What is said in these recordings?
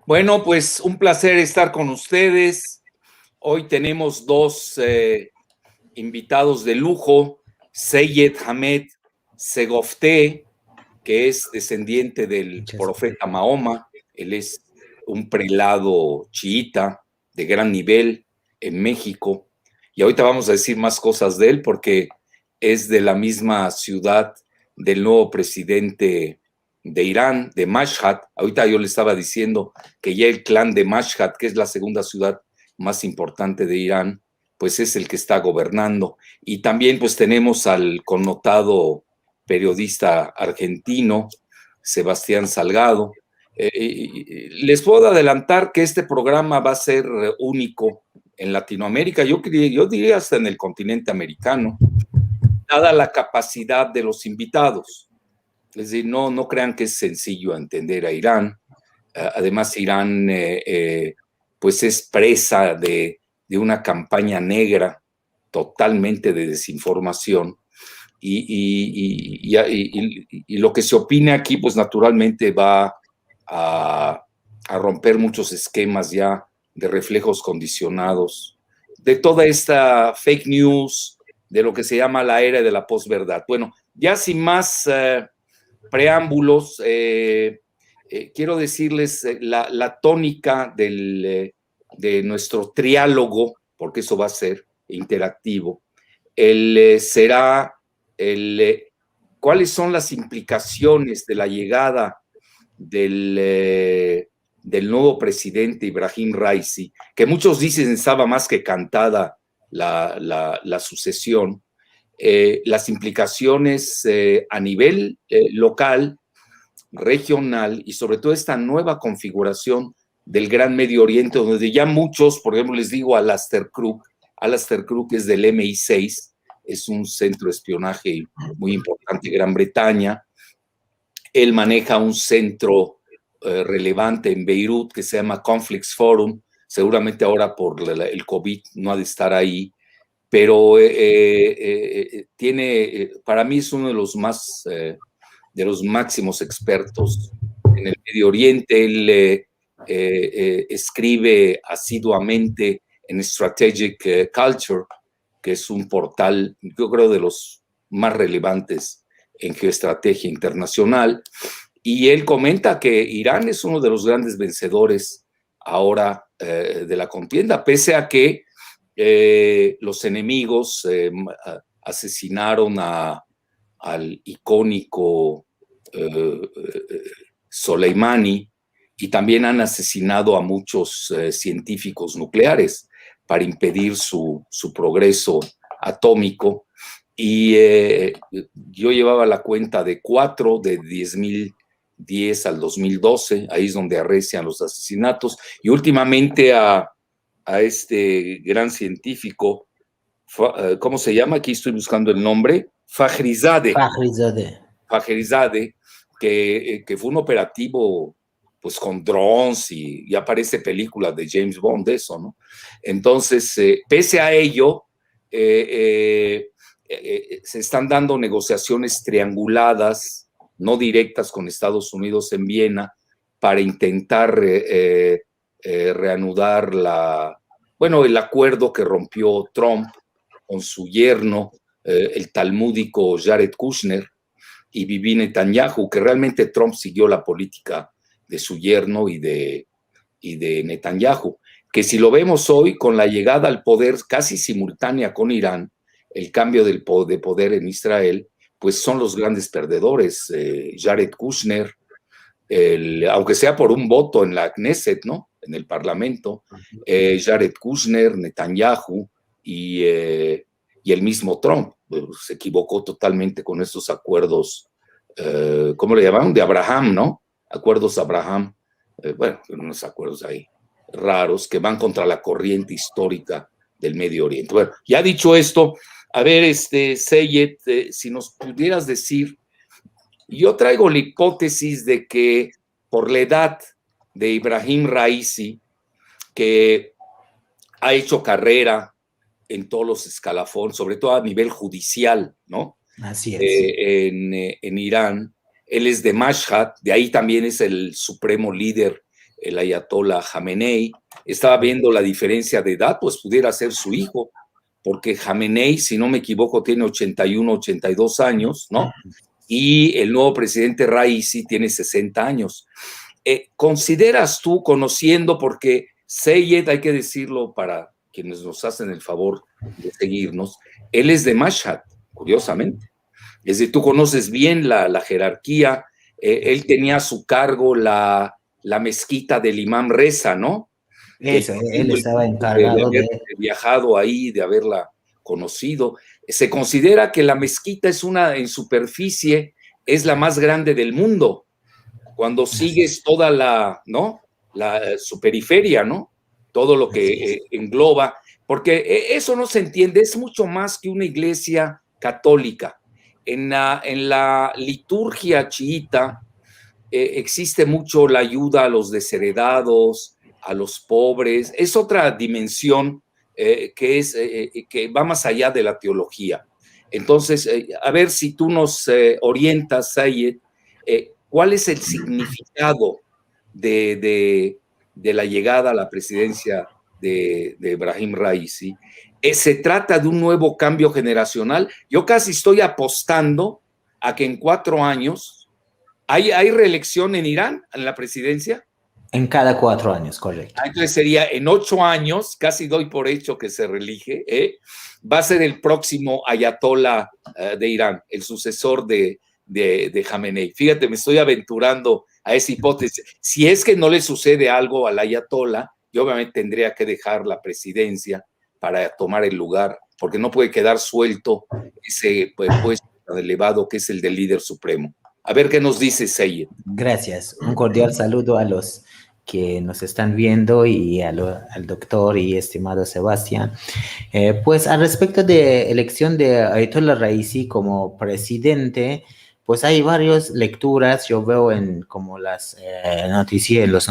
Bueno, pues un placer estar con ustedes. Hoy tenemos dos invitados de lujo, Seyed Hamed Segofté, que es descendiente del Muchas gracias. profeta Mahoma. Él es un prelado chiita de gran nivel en México. Y ahorita vamos a decir más cosas de él porque es de la misma ciudad del nuevo presidente de Irán, de Mashhad. Ahorita yo le estaba diciendo que ya el clan de Mashhad, que es la segunda ciudad más importante de Irán, pues es el que está gobernando. Y también pues tenemos al connotado periodista argentino, Sebastián Salgado. Les puedo adelantar que este programa va a ser único en Latinoamérica, yo diría hasta en el continente americano, dada la capacidad de los invitados. Es decir, no crean que es sencillo entender a Irán. Además, Irán pues es presa de una campaña negra totalmente de desinformación. Y lo que se opine aquí, pues naturalmente va a romper muchos esquemas ya de reflejos condicionados, de toda esta fake news, de lo que se llama la era de la posverdad. Bueno, ya sin más preámbulos, quiero decirles la tónica de nuestro triálogo, porque eso va a ser interactivo. Será cuáles son las implicaciones de la llegada del nuevo presidente Ibrahim Raisi, que muchos dicen estaba más que cantada la sucesión, las implicaciones a nivel local, regional y sobre todo esta nueva configuración del Gran Medio Oriente, donde ya muchos, por ejemplo, les digo Alastair Crooke es del MI6, es un centro de espionaje muy importante en Gran Bretaña. Él maneja un centro relevante en Beirut que se llama Conflicts Forum, seguramente ahora por el COVID no ha de estar ahí, pero tiene, para mí es uno de los más, de los máximos expertos en el Medio Oriente. Él escribe asiduamente en Strategic Culture, que es un portal, yo creo, de los más relevantes en geoestrategia internacional. Y él comenta que Irán es uno de los grandes vencedores ahora de la contienda, pese a que los enemigos asesinaron al icónico Soleimani y también han asesinado a muchos científicos nucleares para impedir su progreso atómico. Y yo llevaba la cuenta de 4 de 10.010 al 2012, ahí es donde arrecian los asesinatos, y últimamente a este gran científico, ¿cómo se llama? Aquí estoy buscando el nombre, Fakhrizadeh, que fue un operativo pues con drones y aparece películas de James Bond de eso, ¿no? Entonces, pese a ello, se están dando negociaciones trianguladas, no directas con Estados Unidos en Viena, para intentar reanudar el acuerdo que rompió Trump con su yerno, el talmúdico Jared Kushner, y Bibi Netanyahu, que realmente Trump siguió la política de su yerno y de Netanyahu, que si lo vemos hoy con la llegada al poder casi simultánea con Irán, el cambio de poder en Israel, pues son los grandes perdedores. Jared Kushner, aunque sea por un voto en la Knesset, ¿no? En el Parlamento, Jared Kushner, Netanyahu y el mismo Trump se equivocó totalmente con estos acuerdos, ¿cómo le llamaban? De Abraham, ¿no? Acuerdos Abraham, bueno, unos acuerdos ahí raros que van contra la corriente histórica del Medio Oriente. Bueno, ya dicho esto, a ver, Seyed, si nos pudieras decir, yo traigo la hipótesis de que por la edad de Ibrahim Raisi, que ha hecho carrera en todos los escalafones, sobre todo a nivel judicial, ¿no? Así es. En Irán. Él es de Mashhad, de ahí también es el supremo líder el ayatollah Jamenei. Estaba viendo la diferencia de edad, pues pudiera ser su hijo, porque Jamenei, si no me equivoco, tiene 81, 82 años, ¿no? Y el nuevo presidente Raisi tiene 60 años. ¿Consideras tú, conociendo, porque Seyed, hay que decirlo para quienes nos hacen el favor de seguirnos, él es de Mashhad, curiosamente. Es decir, tú conoces bien la jerarquía. Él tenía a su cargo la mezquita del Imam Reza, ¿no? Eso, él estaba De encargado haber de... viajado ahí, de haberla conocido. Se considera que la mezquita es en superficie, es la más grande del mundo. Cuando sigues toda ¿no? Su periferia, ¿no? Todo lo que engloba, porque eso no se entiende, es mucho más que una iglesia católica. En la liturgia chiita existe mucho la ayuda a los desheredados, a los pobres. Es otra dimensión que va más allá de la teología. Entonces, a ver si tú nos orientas, Sayed, ¿cuál es el significado de la llegada a la presidencia de Ebrahim Raisi? ¿Se trata de un nuevo cambio generacional? Yo casi estoy apostando a que en 4 años ¿hay reelección en Irán en la presidencia? En cada 4 años, correcto. Entonces sería en 8 años, casi doy por hecho que se reelige, va a ser el próximo ayatollah de Irán, el sucesor de Jamenei. Fíjate, me estoy aventurando a esa hipótesis. Si es que no le sucede algo al ayatollah, yo obviamente tendría que dejar la presidencia para tomar el lugar, porque no puede quedar suelto ese puesto tan elevado que es el del líder supremo. A ver qué nos dice Seyed. Gracias. Un cordial saludo a los que nos están viendo y al doctor y estimado Sebastián. Pues al respecto de elección de Ayatollah Raisi como presidente, pues hay varias lecturas. Yo veo en como los noticieros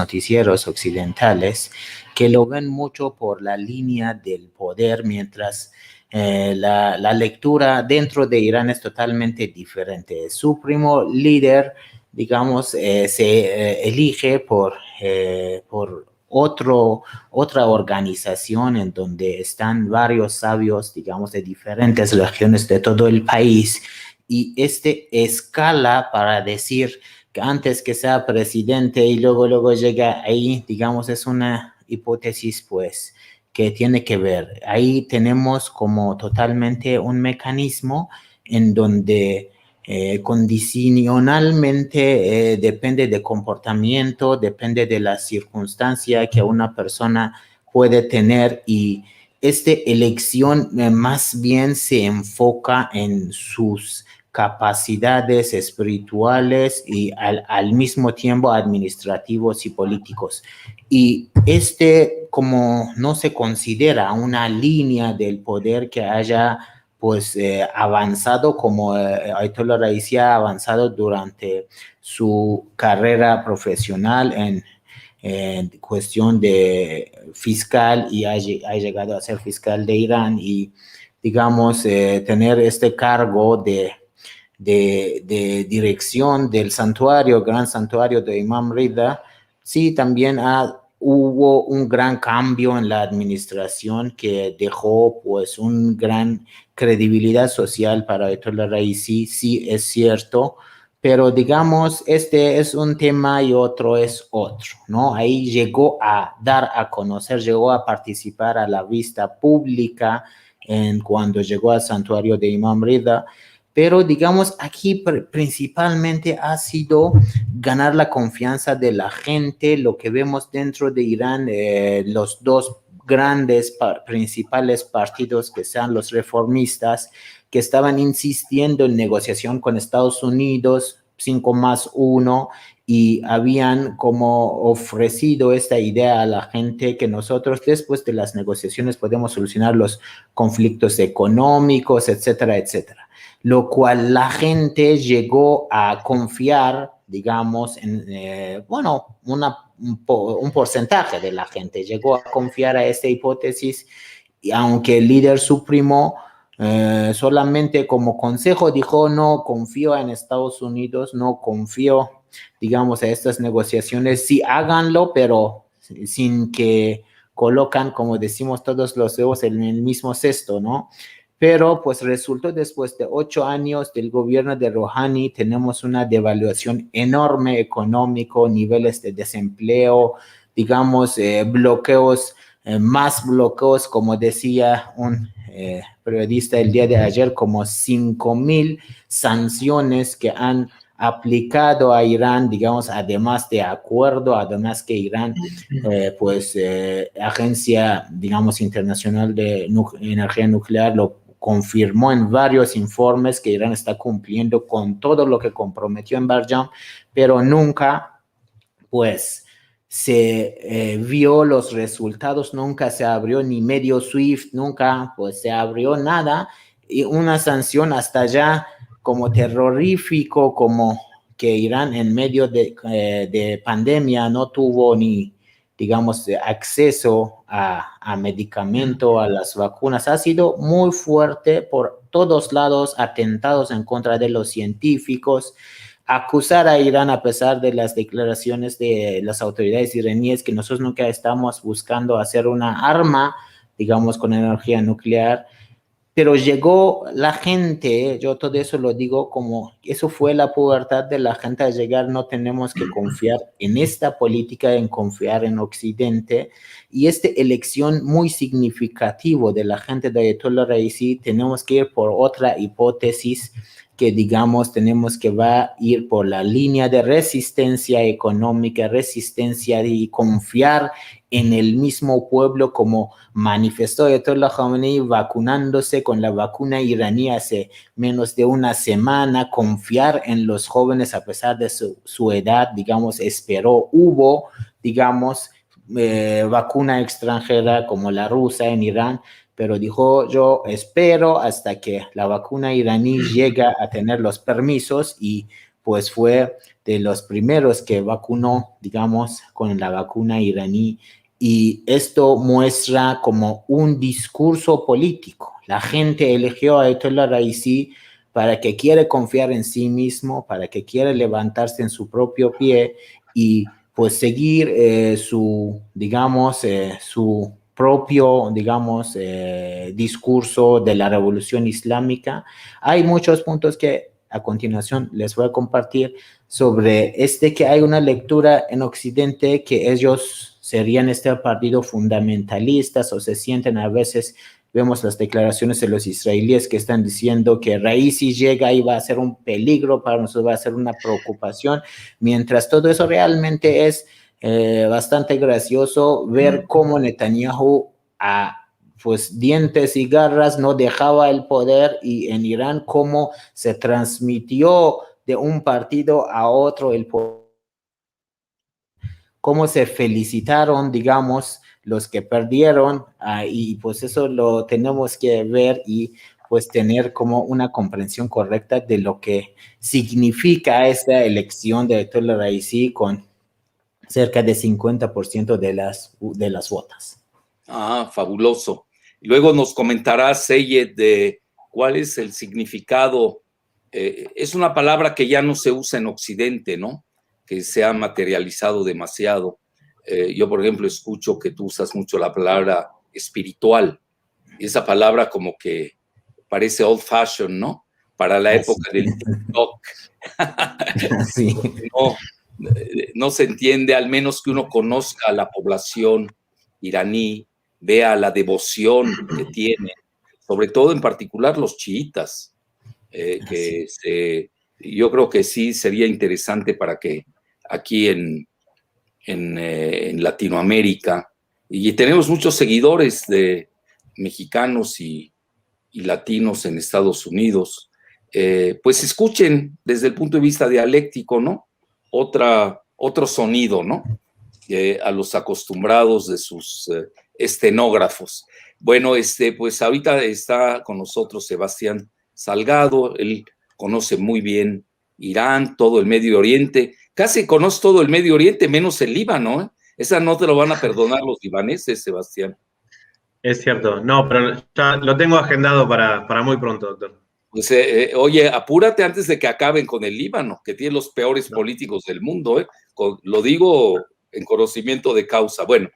occidentales que lo ven mucho por la línea del poder, mientras la lectura dentro de Irán es totalmente diferente. Su primo líder, digamos, se elige por otra organización en donde están varios sabios, digamos, de diferentes regiones de todo el país, y escala para decir que antes que sea presidente y luego llega ahí, digamos, es una hipótesis, pues, que tiene que ver. Ahí tenemos como totalmente un mecanismo en donde condicionalmente depende de comportamiento, depende de la circunstancia que una persona puede tener, y esta elección más bien se enfoca en sus capacidades espirituales y al mismo tiempo administrativos y políticos. Y como no se considera una línea del poder que haya pues avanzado como Ayatollah Raisi ha avanzado durante su carrera profesional en cuestión de fiscal, y ha llegado a ser fiscal de Irán, y digamos tener este cargo de dirección del santuario, gran santuario de Imam Rida. Sí, también hubo un gran cambio en la administración que dejó pues un gran credibilidad social para Ayatollah Raisi, sí es cierto, pero digamos, este es un tema y otro es otro, ¿no? Ahí llegó a dar a conocer, llegó a participar a la vista pública cuando llegó al santuario de Imam Rida, pero digamos aquí principalmente ha sido ganar la confianza de la gente. Lo que vemos dentro de Irán, los dos grandes principales partidos, que sean los reformistas, que estaban insistiendo en negociación con Estados Unidos, 5+1, y habían como ofrecido esta idea a la gente que nosotros después de las negociaciones podemos solucionar los conflictos económicos, etcétera, etcétera. Lo cual la gente llegó a confiar, digamos, un porcentaje de la gente llegó a confiar a esta hipótesis, y aunque el líder supremo solamente como consejo dijo: no confío en Estados Unidos, no confío digamos, a estas negociaciones. Sí, háganlo, pero sin que colocan, como decimos, todos los huevos en el mismo cesto, ¿no? Pero pues resultó después de 8 años del gobierno de Rouhani, tenemos una devaluación enorme económico, niveles de desempleo, digamos, bloqueos, más bloqueos, como decía un periodista el día de ayer, como 5,000 sanciones que han aplicado a Irán, digamos, además de acuerdo, además que Irán, Agencia, digamos, Internacional de Energía Nuclear lo confirmó en varios informes que Irán está cumpliendo con todo lo que comprometió en Barjam, pero nunca, pues, se vio los resultados, nunca se abrió ni medio SWIFT, nunca, pues, se abrió nada, y una sanción hasta allá como terrorífico, como que Irán en medio de pandemia no tuvo ni, digamos, acceso a medicamento, a las vacunas. Ha sido muy fuerte por todos lados, atentados en contra de los científicos, acusar a Irán a pesar de las declaraciones de las autoridades iraníes que nosotros nunca estamos buscando hacer una arma, digamos, con energía nuclear. Pero llegó la gente, yo todo eso lo digo como, eso fue la pubertad de la gente a llegar, no tenemos que confiar en esta política, en confiar en Occidente, y esta elección muy significativo de la gente de Ayatollah Raisi, tenemos que ir por otra hipótesis que digamos tenemos que va a ir por la línea de resistencia económica, resistencia y confiar en el mismo pueblo como manifestó Ayatollah Khamenei vacunándose con la vacuna iraní hace menos de una semana, confiar en los jóvenes a pesar de su edad, digamos, hubo, digamos, vacuna extranjera como la rusa en Irán, pero dijo, yo espero hasta que la vacuna iraní llega a tener los permisos y pues fue de los primeros que vacunó, digamos, con la vacuna iraní. Y esto muestra como un discurso político. La gente eligió a Ayatollah Raisi para que quiere confiar en sí mismo, para que quiere levantarse en su propio pie y pues seguir su propio, digamos, discurso de la revolución islámica. Hay muchos puntos que a continuación les voy a compartir sobre que hay una lectura en Occidente que ellos serían partido fundamentalistas o se sienten a veces, vemos las declaraciones de los israelíes que están diciendo que Raisi llega y va a ser un peligro para nosotros, va a ser una preocupación, mientras todo eso realmente es bastante gracioso ver cómo Netanyahu pues dientes y garras no dejaba el poder y en Irán cómo se transmitió de un partido a otro el poder, cómo se felicitaron, digamos, los que perdieron y pues eso lo tenemos que ver y pues tener como una comprensión correcta de lo que significa esta elección de Ayatollah Raisi con cerca de 50% de las votas. Ah, fabuloso. Luego nos comentará Seyed de cuál es el significado. Es una palabra que ya no se usa en Occidente, ¿no? Que se ha materializado demasiado. Yo, por ejemplo, escucho que tú usas mucho la palabra espiritual. Esa palabra como que parece old fashion, ¿no? Para la época del TikTok. Sí. No se entiende, al menos que uno conozca a la población iraní, vea la devoción que tiene, sobre todo en particular los chiitas, yo creo que sí sería interesante para que aquí en Latinoamérica, y tenemos muchos seguidores de mexicanos y latinos en Estados Unidos, pues escuchen desde el punto de vista dialéctico, ¿no? Otro sonido, ¿no? A los acostumbrados de sus estenógrafos. Bueno, pues ahorita está con nosotros Sebastián Salgado, él conoce muy bien Irán, todo el Medio Oriente, casi conoce todo el Medio Oriente, menos el Líbano, ¿eh? Esa no te lo van a perdonar los libaneses, Sebastián. Es cierto, no, pero ya lo tengo agendado para muy pronto, doctor. Pues, oye, apúrate antes de que acaben con el Líbano, que tiene los peores políticos del mundo, ¿eh? Lo digo en conocimiento de causa. Bueno,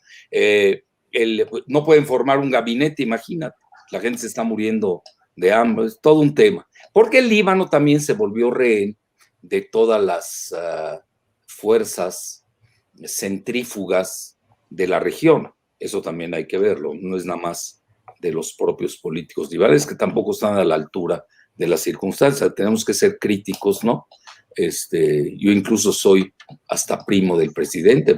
no pueden formar un gabinete, imagínate, la gente se está muriendo de hambre, es todo un tema. Porque el Líbano también se volvió rehén de todas las fuerzas centrífugas de la región. Eso también hay que verlo, no es nada más de los propios políticos libaneses, que tampoco están a la altura de las circunstancias. Tenemos que ser críticos, ¿no? Yo incluso soy hasta primo del presidente,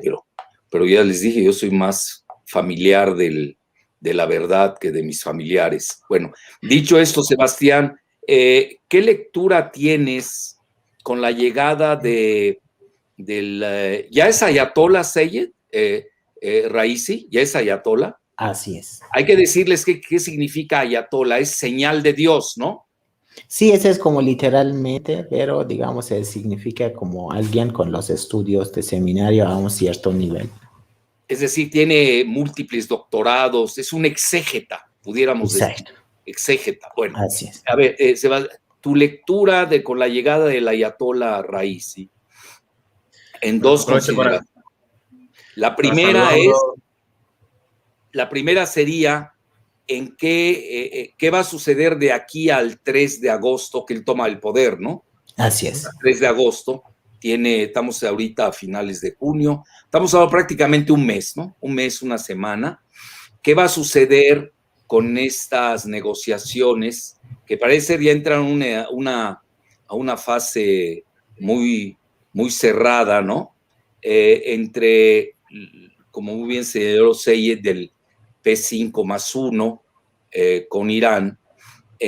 pero ya les dije, yo soy más familiar de la verdad que de mis familiares. Bueno, dicho esto, Sebastián, ¿qué lectura tienes con la llegada ya es Ayatollah Seyed Raisi? ¿Ya es Ayatollah? Así es. Hay que decirles qué significa Ayatollah, es señal de Dios, ¿no? Sí, ese es como literalmente, pero digamos, significa como alguien con los estudios de seminario a un cierto nivel. Es decir, tiene múltiples doctorados, es un exégeta, pudiéramos Exacto. decir. Exégeta. Bueno, así es. A ver, tu lectura con la llegada del Ayatollah Raisi en dos consideraciones. La primera sería en qué va a suceder de aquí al 3 de agosto, que él toma el poder, ¿no? Así es. El 3 de agosto, estamos ahorita a finales de junio, estamos ahora prácticamente un mes, ¿no? Un mes, una semana. ¿Qué va a suceder con estas negociaciones que parece ya entran a una fase muy, muy cerrada, ¿no? Entre, como muy bien señaló Seyed, del P5+1 con Irán,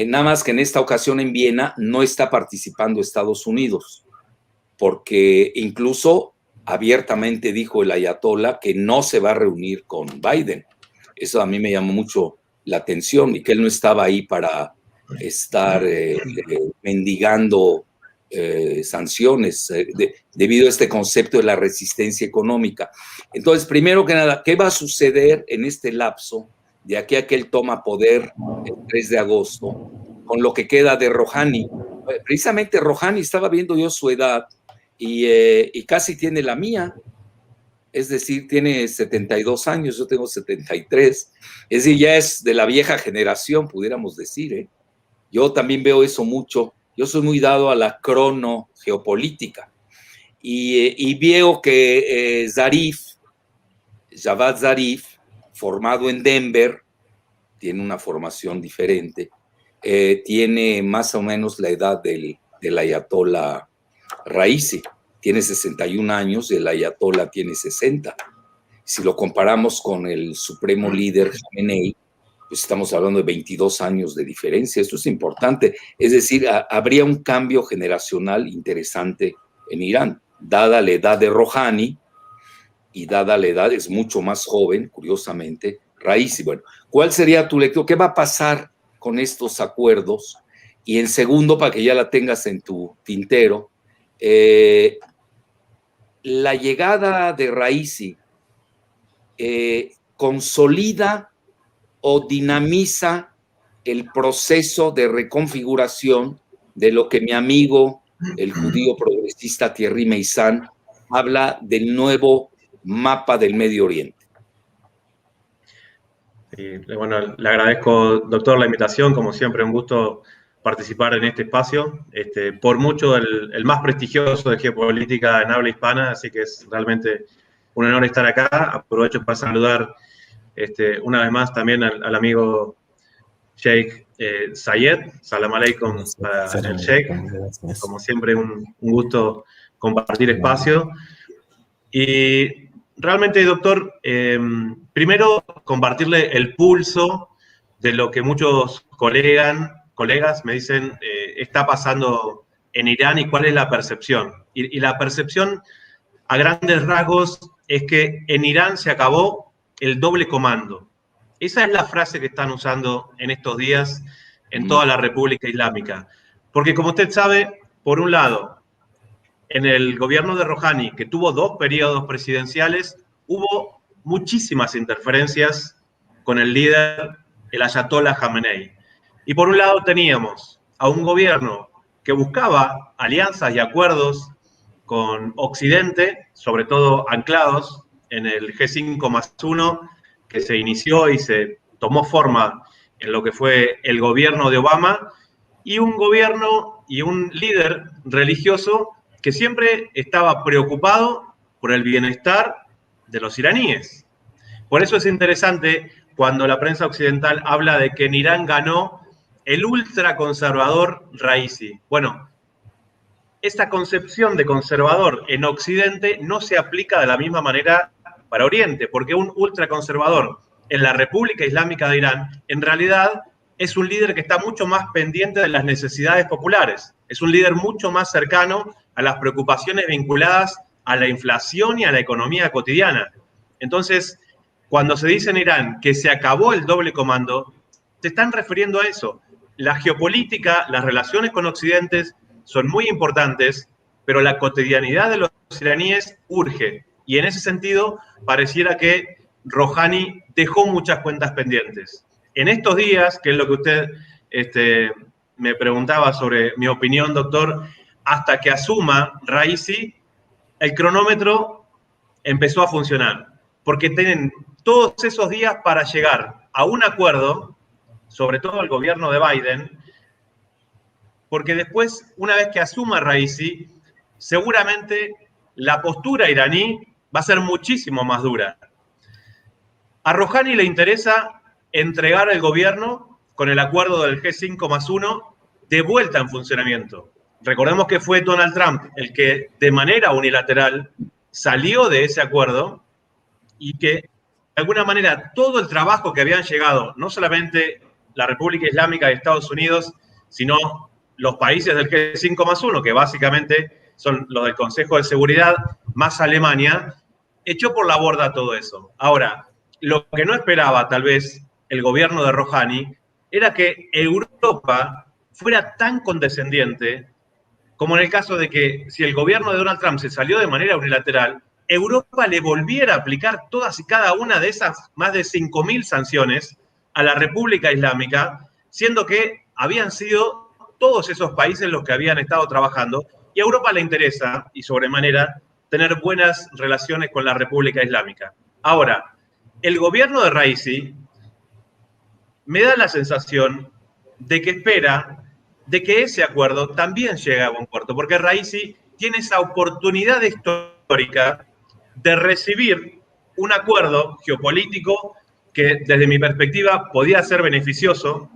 nada más que en esta ocasión en Viena no está participando Estados Unidos, porque incluso abiertamente dijo el ayatollah que no se va a reunir con Biden. Eso a mí me llamó mucho la atención y que él no estaba ahí para estar mendigando sanciones debido a este concepto de la resistencia económica. Entonces, primero que nada, ¿qué va a suceder en este lapso de aquí a que él toma poder el 3 de agosto con lo que queda de Rouhani? Precisamente Rouhani, estaba viendo yo su edad y casi tiene la mía. Es decir, tiene 72 años, yo tengo 73. Es decir, ya es de la vieja generación, pudiéramos decir, ¿eh? Yo también veo eso mucho. Yo soy muy dado a la crono geopolítica. Y veo que Javad Zarif, formado en Denver, tiene una formación diferente, tiene más o menos la edad del ayatollah Raisi. Tiene 61 años y el ayatollah tiene 60. Si lo comparamos con el supremo líder Khamenei, pues estamos hablando de 22 años de diferencia. Esto es importante. Es decir, habría un cambio generacional interesante en Irán, dada la edad de Rouhani y dada la edad, es mucho más joven, curiosamente, Raisi. Bueno, ¿cuál sería tu lectura? ¿Qué va a pasar con estos acuerdos? Y en segundo, para que ya la tengas en tu tintero, la llegada de Raisi consolida o dinamiza el proceso de reconfiguración de lo que mi amigo, el judío progresista Thierry Meyssan, habla del nuevo mapa del Medio Oriente. Y, bueno, le agradezco, doctor, la invitación. Como siempre, un gusto participar en este espacio. Por mucho el más prestigioso de geopolítica en habla hispana, así que es realmente un honor estar acá. Aprovecho para saludar una vez más también al amigo Sheikh Zayed. Salam aleikum para el Sheikh. Como siempre, un gusto compartir espacio. Y realmente, doctor, primero compartirle el pulso de lo que muchos colegas me dicen está pasando en Irán y cuál es la percepción. Y la percepción a grandes rasgos es que en Irán se acabó el doble comando. Esa es la frase que están usando en estos días en toda la República Islámica. Porque como usted sabe, por un lado, en el gobierno de Rouhani, que tuvo 2 periodos presidenciales, hubo muchísimas interferencias con el líder, el ayatollah Khamenei. Y por un lado teníamos a un gobierno que buscaba alianzas y acuerdos con Occidente, sobre todo anclados en el G5+1, que se inició y se tomó forma en lo que fue el gobierno de Obama, y un gobierno y un líder religioso que siempre estaba preocupado por el bienestar de los iraníes. Por eso es interesante cuando la prensa occidental habla de que en Irán ganó el ultraconservador Raisi. Bueno, esta concepción de conservador en Occidente no se aplica de la misma manera para Oriente, porque un ultraconservador en la República Islámica de Irán en realidad es un líder que está mucho más pendiente de las necesidades populares, es un líder mucho más cercano a las preocupaciones vinculadas a la inflación y a la economía cotidiana. Entonces, cuando se dice en Irán que se acabó el doble comando, se están refiriendo a eso. La geopolítica, las relaciones con Occidente son muy importantes, pero la cotidianidad de los iraníes urge. Y en ese sentido, pareciera que Rouhani dejó muchas cuentas pendientes. En estos días, que es lo que usted me preguntaba sobre mi opinión, doctor, hasta que asuma Raisi, el cronómetro empezó a funcionar, porque tienen todos esos días para llegar a un acuerdo, sobre todo el gobierno de Biden, porque después, una vez que asuma Raisi, seguramente la postura iraní va a ser muchísimo más dura. A Rouhani le interesa entregar el gobierno con el acuerdo del G5+1 de vuelta en funcionamiento. Recordemos que fue Donald Trump el que de manera unilateral salió de ese acuerdo y que de alguna manera todo el trabajo que habían llegado, no solamente la República Islámica de Estados Unidos, sino los países del G5+1, que básicamente son los del Consejo de Seguridad, más Alemania, echó por la borda todo eso. Ahora, lo que no esperaba tal vez el gobierno de Rouhani era que Europa fuera tan condescendiente como en el caso de que si el gobierno de Donald Trump se salió de manera unilateral, Europa le volviera a aplicar todas y cada una de esas más de 5.000 sanciones a la República Islámica, siendo que habían sido todos esos países los que habían estado trabajando, y a Europa le interesa, y sobremanera, tener buenas relaciones con la República Islámica. Ahora, el gobierno de Raisi me da la sensación de que espera de que ese acuerdo también llegue a buen puerto, porque Raisi tiene esa oportunidad histórica de recibir un acuerdo geopolítico que desde mi perspectiva podía ser beneficioso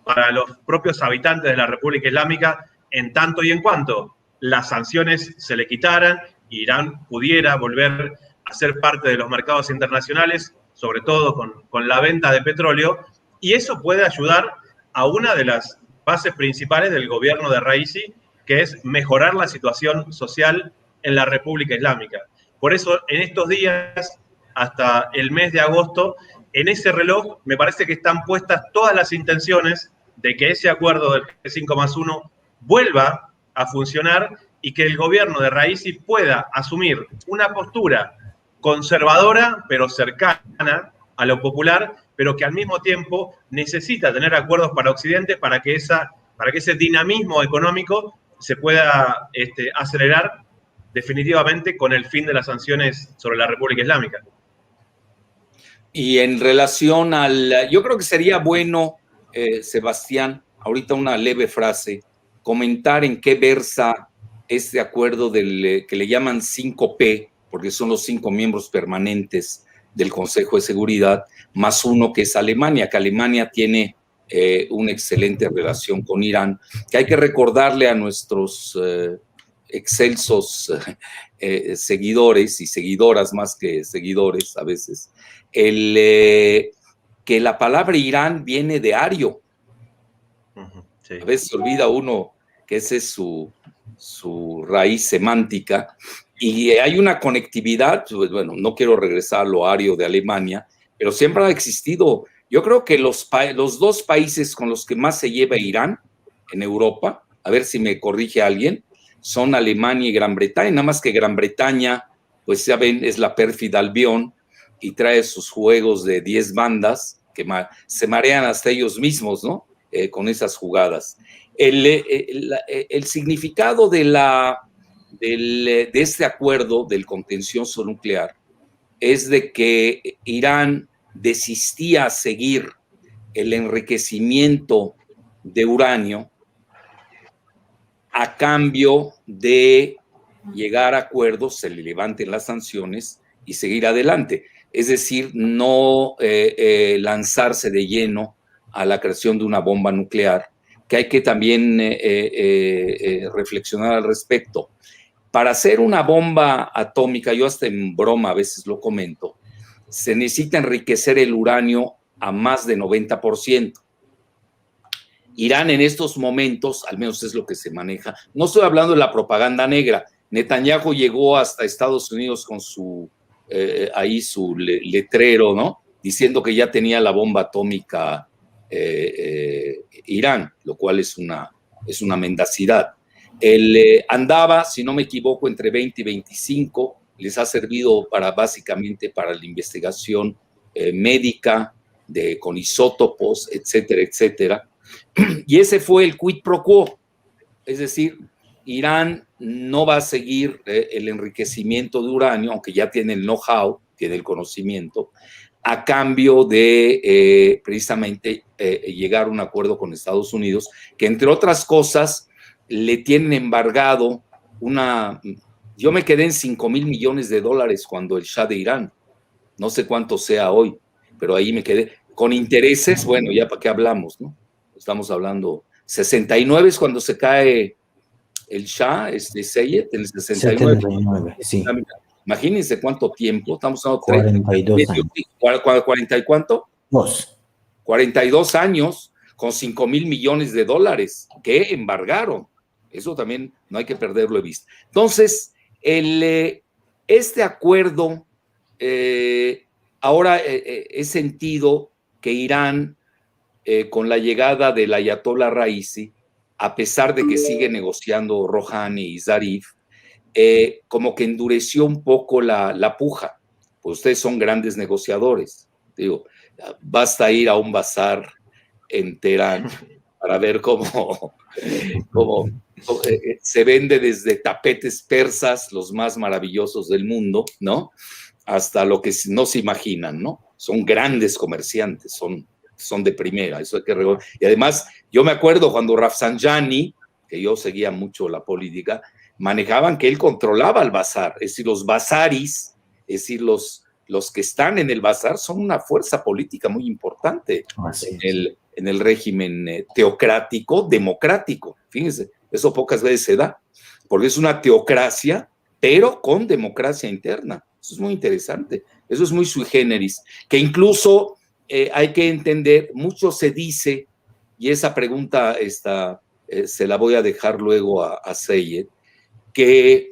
para los propios habitantes de la República Islámica en tanto y en cuanto las sanciones se le quitaran y Irán pudiera volver a ser parte de los mercados internacionales, sobre todo con la venta de petróleo, y eso puede ayudar a una de las bases principales del gobierno de Raisi, que es mejorar la situación social en la República Islámica. Por eso, en estos días, hasta el mes de agosto, en ese reloj me parece que están puestas todas las intenciones de que ese acuerdo del G5+1 vuelva a funcionar y que el gobierno de Raisi pueda asumir una postura conservadora, pero cercana a lo popular, pero que al mismo tiempo necesita tener acuerdos para Occidente para que ese dinamismo económico se pueda acelerar definitivamente con el fin de las sanciones sobre la República Islámica. Y en relación yo creo que sería bueno, Sebastián, ahorita una leve frase, comentar en qué versa este acuerdo que le llaman 5P, porque son los 5 miembros permanentes del Consejo de Seguridad, más uno que es Alemania, que Alemania tiene una excelente relación con Irán, que hay que recordarle a nuestros excelsos seguidores y seguidoras, más que seguidores a veces, que la palabra Irán viene de ario. Sí. A veces se olvida uno que esa es su raíz semántica, y hay una conectividad, pues bueno, no quiero regresar a lo ario de Alemania, pero siempre ha existido. Yo creo que los dos países con los que más se lleva Irán en Europa, a ver si me corrige alguien, son Alemania y Gran Bretaña, nada más que Gran Bretaña, pues ya ven, es la pérfida Albión y trae sus juegos de 10 bandas que se marean hasta ellos mismos, ¿no? Con esas jugadas. El significado de este acuerdo del contencioso nuclear es de que Irán desistía a seguir el enriquecimiento de uranio a cambio de llegar a acuerdos, se le levanten las sanciones y seguir adelante. Es decir, no lanzarse de lleno a la creación de una bomba nuclear, que hay que también reflexionar al respecto. Para hacer una bomba atómica, yo hasta en broma a veces lo comento, se necesita enriquecer el uranio a más de 90%. Irán en estos momentos, al menos es lo que se maneja, no estoy hablando de la propaganda negra. Netanyahu llegó hasta Estados Unidos con su letrero, ¿no? Diciendo que ya tenía la bomba atómica Irán, lo cual es una mendacidad. Andaba, si no me equivoco, entre 20 y 25, les ha servido básicamente para la investigación médica, con isótopos, etcétera, etcétera. Y ese fue el quid pro quo, es decir, Irán no va a seguir el enriquecimiento de uranio, aunque ya tiene el know-how, tiene el conocimiento, a cambio de precisamente llegar a un acuerdo con Estados Unidos, que entre otras cosas le tienen embargado yo me quedé en $5,000 millones cuando el Shah de Irán, no sé cuánto sea hoy, pero ahí me quedé, con intereses, bueno, ya para qué hablamos, ¿no? Estamos hablando, 69 es cuando se cae el Shah, Seyed, en el 69. 79, sí. Imagínense cuánto tiempo, estamos hablando 42 años. ¿40 y cuánto? 42 años con $5,000 millones que embargaron. Eso también no hay que perderlo de vista. Entonces, este acuerdo, ahora he sentido que Irán, con la llegada del Ayatollah Raisi, a pesar de que sigue negociando Rouhani y Zarif, como que endureció un poco la puja. Pues ustedes son grandes negociadores. Digo, basta ir a un bazar en Teherán para ver cómo se vende desde tapetes persas, los más maravillosos del mundo, ¿no? Hasta lo que no se imaginan, ¿no? Son grandes comerciantes, son de primera, eso hay que recordar. Y además, yo me acuerdo cuando Rafsanjani, que yo seguía mucho la política, manejaban que él controlaba el bazar, es decir, los bazaris, es decir, los que están en el bazar son una fuerza política muy importante en el régimen teocrático, democrático. Fíjense, eso pocas veces se da, porque es una teocracia, pero con democracia interna. Eso es muy interesante, eso es muy sui generis, que incluso hay que entender, mucho se dice, y esa pregunta se la voy a dejar luego a Seyed, que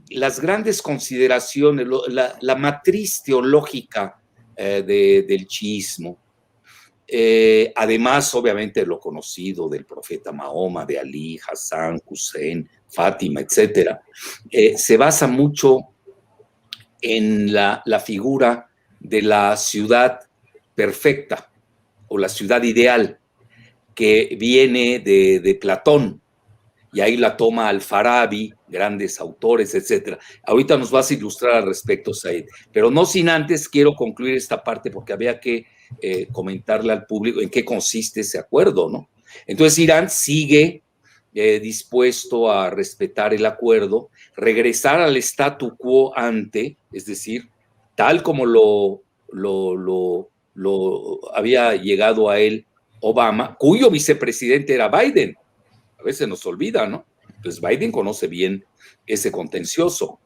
las grandes consideraciones, la matriz teológica del chiismo, además obviamente de lo conocido del profeta Mahoma, de Ali, Hassan, Hussein, Fátima, etcétera, se basa mucho en la figura de la ciudad perfecta o la ciudad ideal, que viene de Platón, y ahí la toma Al-Farabi, grandes autores, etcétera. Ahorita nos vas a ilustrar al respecto, Said, pero no sin antes quiero concluir esta parte porque había que comentarle al público en qué consiste ese acuerdo, ¿no? Entonces Irán sigue dispuesto a respetar el acuerdo, regresar al statu quo ante, es decir, tal como lo había llegado a él Obama, cuyo vicepresidente era Biden. A veces nos olvida, ¿no? Pues Biden conoce bien ese contencioso.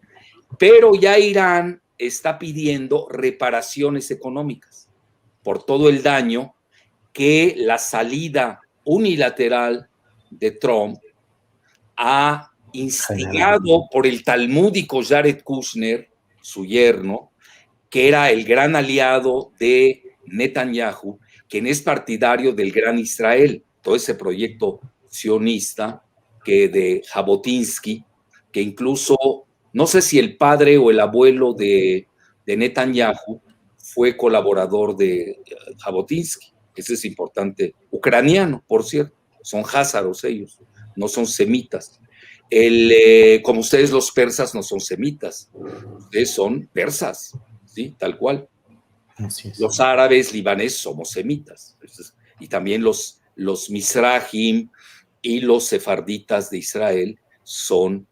Pero ya Irán está pidiendo reparaciones económicas por todo el daño que la salida unilateral de Trump ha instigado por el talmúdico Jared Kushner, su yerno, que era el gran aliado de Netanyahu, quien es partidario del Gran Israel, todo ese proyecto sionista de Jabotinsky, que incluso, no sé si el padre o el abuelo de Netanyahu fue colaborador de Jabotinsky. Ese es importante, ucraniano, por cierto, son házaros ellos, no son semitas. Como ustedes los persas no son semitas, ustedes son persas, ¿sí? Tal cual. Así es. Los árabes libaneses somos semitas, y también los Mizrahim y los sefarditas de Israel son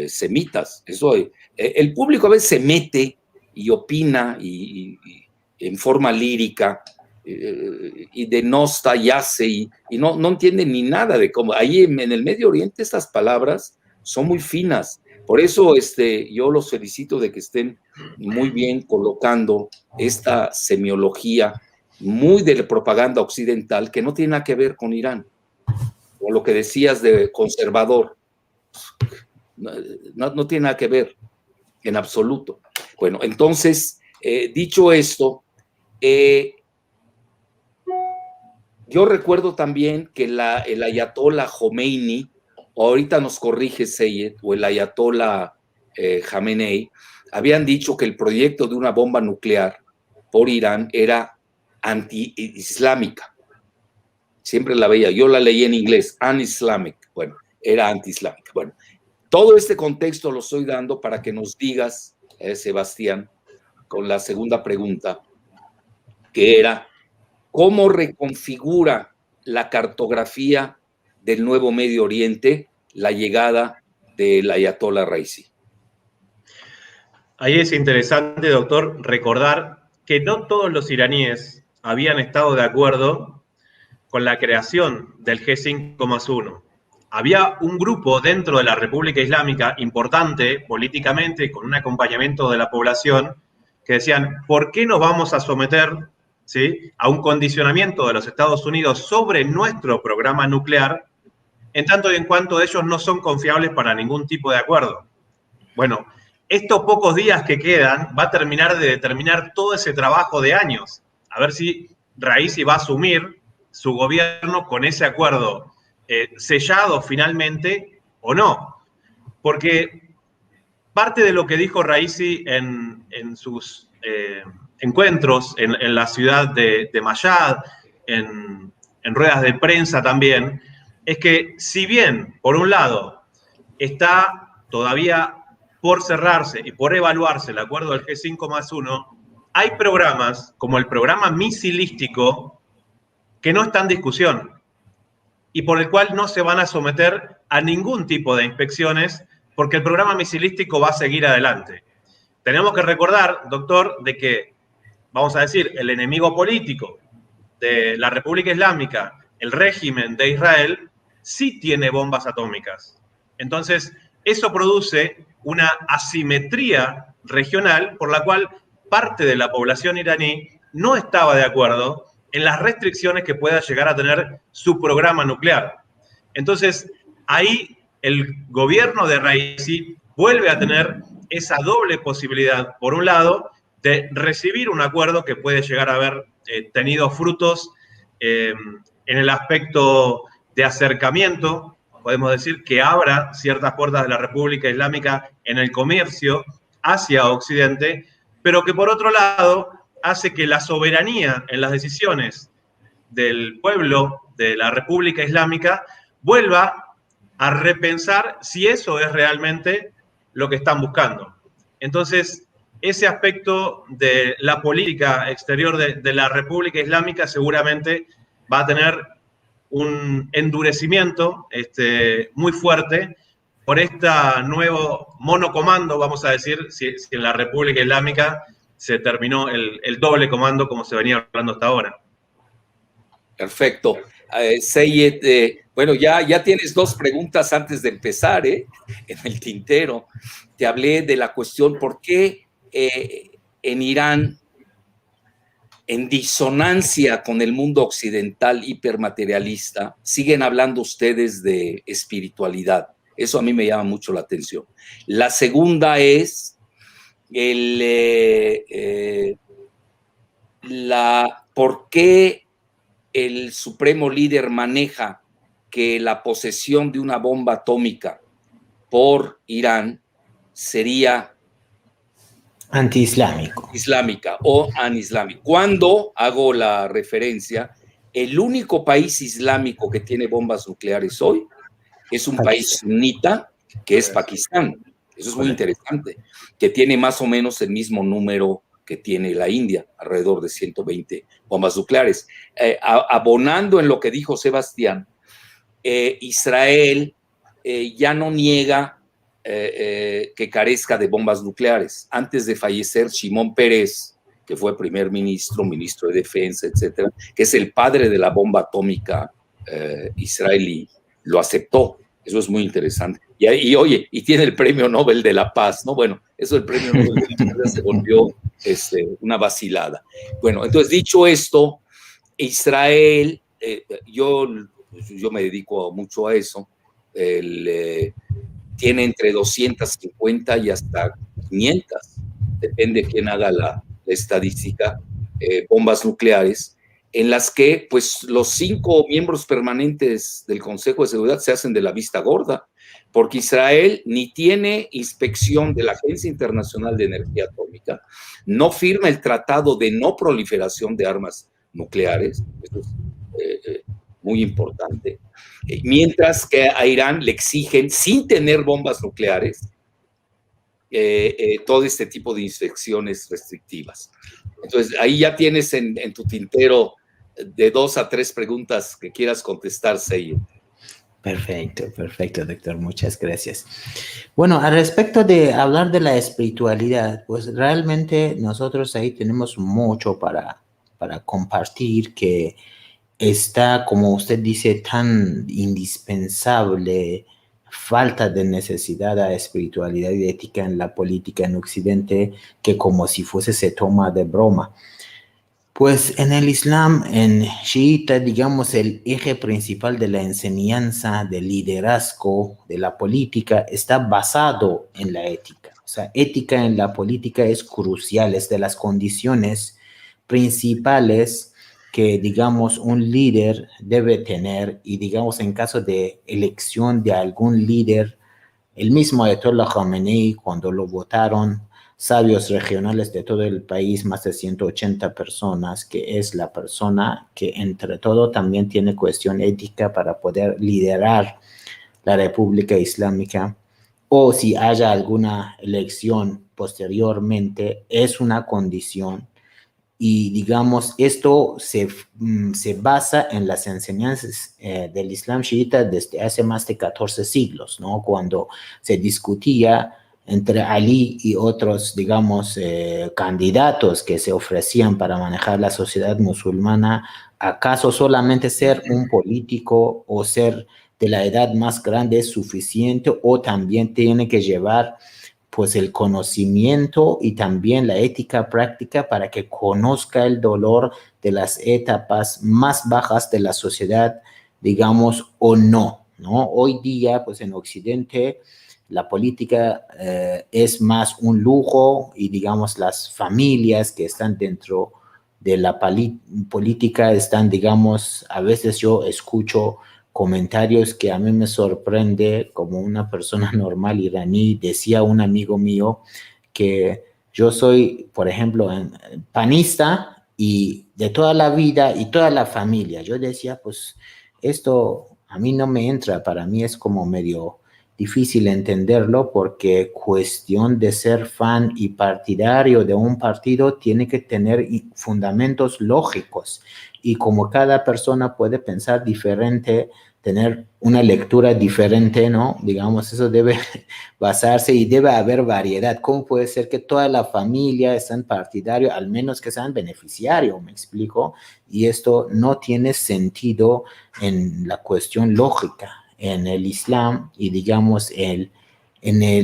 semitas. Eso, el público a veces se mete y opina y en forma lírica y denosta y hace y no entiende ni nada de cómo. Ahí en el Medio Oriente estas palabras son muy finas. Por eso yo los felicito de que estén muy bien colocando esta semiología muy de la propaganda occidental que no tiene nada que ver con Irán. O lo que decías de conservador. No tiene nada que ver en absoluto. Bueno, entonces, dicho esto, yo recuerdo también que el ayatollah Khomeini, ahorita nos corrige Seyed, o el ayatollah Khamenei, habían dicho que el proyecto de una bomba nuclear por Irán era anti-islámica. Siempre la veía, yo la leí en inglés, un-Islamic, bueno, era anti-islámica. Bueno, todo este contexto lo estoy dando para que nos digas, Sebastián, con la segunda pregunta, que era, ¿cómo reconfigura la cartografía del nuevo Medio Oriente la llegada del ayatollah Raisi? Ahí es interesante, doctor, recordar que no todos los iraníes habían estado de acuerdo con la creación del G5+1. Había un grupo dentro de la República Islámica importante políticamente, con un acompañamiento de la población, que decían, ¿por qué nos vamos a someter, ¿sí?, a un condicionamiento de los Estados Unidos sobre nuestro programa nuclear, en tanto y en cuanto ellos no son confiables para ningún tipo de acuerdo? Bueno, estos pocos días que quedan va a terminar de determinar todo ese trabajo de años, a ver si Raisi va a asumir su gobierno con ese acuerdo sellado finalmente o no. Porque parte de lo que dijo Raisi en sus encuentros en la ciudad de Mashhad, en ruedas de prensa también, es que si bien, por un lado, está todavía por cerrarse y por evaluarse el acuerdo del G5+1, hay programas, como el programa misilístico, que no está en discusión y por el cual no se van a someter a ningún tipo de inspecciones porque el programa misilístico va a seguir adelante. Tenemos que recordar, doctor, de que, vamos a decir, el enemigo político de la República Islámica, el régimen de Israel, sí tiene bombas atómicas. Entonces, eso produce una asimetría regional por la cual parte de la población iraní no estaba de acuerdo en las restricciones que pueda llegar a tener su programa nuclear. Entonces, ahí el gobierno de Raisi vuelve a tener esa doble posibilidad, por un lado, de recibir un acuerdo que puede llegar a haber tenido frutos en el aspecto de acercamiento, podemos decir que abra ciertas puertas de la República Islámica en el comercio hacia Occidente, pero que por otro lado hace que la soberanía en las decisiones del pueblo de la República Islámica vuelva a repensar si eso es realmente lo que están buscando. Entonces, ese aspecto de la política exterior de la República Islámica seguramente va a tener un endurecimiento muy fuerte por este nuevo monocomando, vamos a decir, si en la República Islámica se terminó el doble comando como se venía hablando hasta ahora. Perfecto. Seyed, bueno, ya tienes dos preguntas antes de empezar, en el tintero. Te hablé de la cuestión, ¿por qué en Irán, en disonancia con el mundo occidental hipermaterialista, siguen hablando ustedes de espiritualidad? Eso a mí me llama mucho la atención. La segunda es ¿por qué el supremo líder maneja que la posesión de una bomba atómica por Irán sería antiislámico. Islámica o anislámica? Cuando hago la referencia, El único país islámico que tiene bombas nucleares hoy es un país sunita, que es Pakistán. Eso es muy interesante, que tiene más o menos el mismo número que tiene la India, alrededor de 120 bombas nucleares. Abonando en lo que dijo Sebastián, Israel ya no niega que carezca de bombas nucleares. Antes de fallecer, Shimon Peres, que fue primer ministro, ministro de Defensa, etcétera, que es el padre de la bomba atómica israelí, lo aceptó. Eso es muy interesante. Oye, y tiene el premio Nobel de la Paz, ¿no? Bueno, eso el premio Nobel de la Paz se volvió una vacilada. Bueno, entonces, dicho esto, Israel, yo me dedico mucho a eso, tiene entre 250 y hasta 500, depende de quién haga la estadística, bombas nucleares, en las que pues los 5 miembros permanentes del Consejo de Seguridad se hacen de la vista gorda, porque Israel ni tiene inspección de la Agencia Internacional de Energía Atómica, no firma el Tratado de No Proliferación de Armas Nucleares, eso es muy importante, mientras que a Irán le exigen, sin tener bombas nucleares, todo este tipo de inspecciones restrictivas. Entonces, ahí ya tienes en tu tintero de 2 a 3 preguntas que quieras contestar, Seyo. Perfecto, doctor. Muchas gracias. Bueno, al respecto de hablar de la espiritualidad, pues realmente nosotros ahí tenemos mucho para compartir, que está, como usted dice, tan indispensable, falta de necesidad a espiritualidad y ética en la política en Occidente, que como si fuese se toma de broma. Pues en el Islam, en Shiita, digamos, el eje principal de la enseñanza, del liderazgo, de la política, está basado en la ética. O sea, ética en la política es crucial, es de las condiciones principales que, digamos, un líder debe tener. Y, digamos, en caso de elección de algún líder, el mismo Ayatollah Khamenei, cuando lo votaron, sabios regionales de todo el país, más de 180 personas, que es la persona que entre todo también tiene cuestión ética para poder liderar la República Islámica, o si haya alguna elección posteriormente, es una condición. Y digamos, esto se basa en las enseñanzas del Islam chiita desde hace más de 14 siglos, ¿no? Cuando se discutía entre Ali y otros, digamos, candidatos que se ofrecían para manejar la sociedad musulmana, ¿acaso solamente ser un político o ser de la edad más grande es suficiente, o también tiene que llevar pues el conocimiento y también la ética práctica para que conozca el dolor de las etapas más bajas de la sociedad, digamos, o no, ¿no? Hoy día, pues en Occidente, la política es más un lujo, y digamos las familias que están dentro de la política están, digamos, a veces yo escucho comentarios que a mí me sorprende, como una persona normal iraní. Decía un amigo mío que yo soy, por ejemplo, panista y de toda la vida y toda la familia. Yo decía, pues esto a mí no me entra, para mí es como medio difícil entenderlo, porque cuestión de ser fan y partidario de un partido tiene que tener fundamentos lógicos, y como cada persona puede pensar diferente, tener una lectura diferente, ¿no? Digamos, eso debe basarse y debe haber variedad. ¿Cómo puede ser que toda la familia sean partidario, al menos que sean beneficiario? ¿Me explico? Y esto no tiene sentido en la cuestión lógica. En el Islam, y digamos,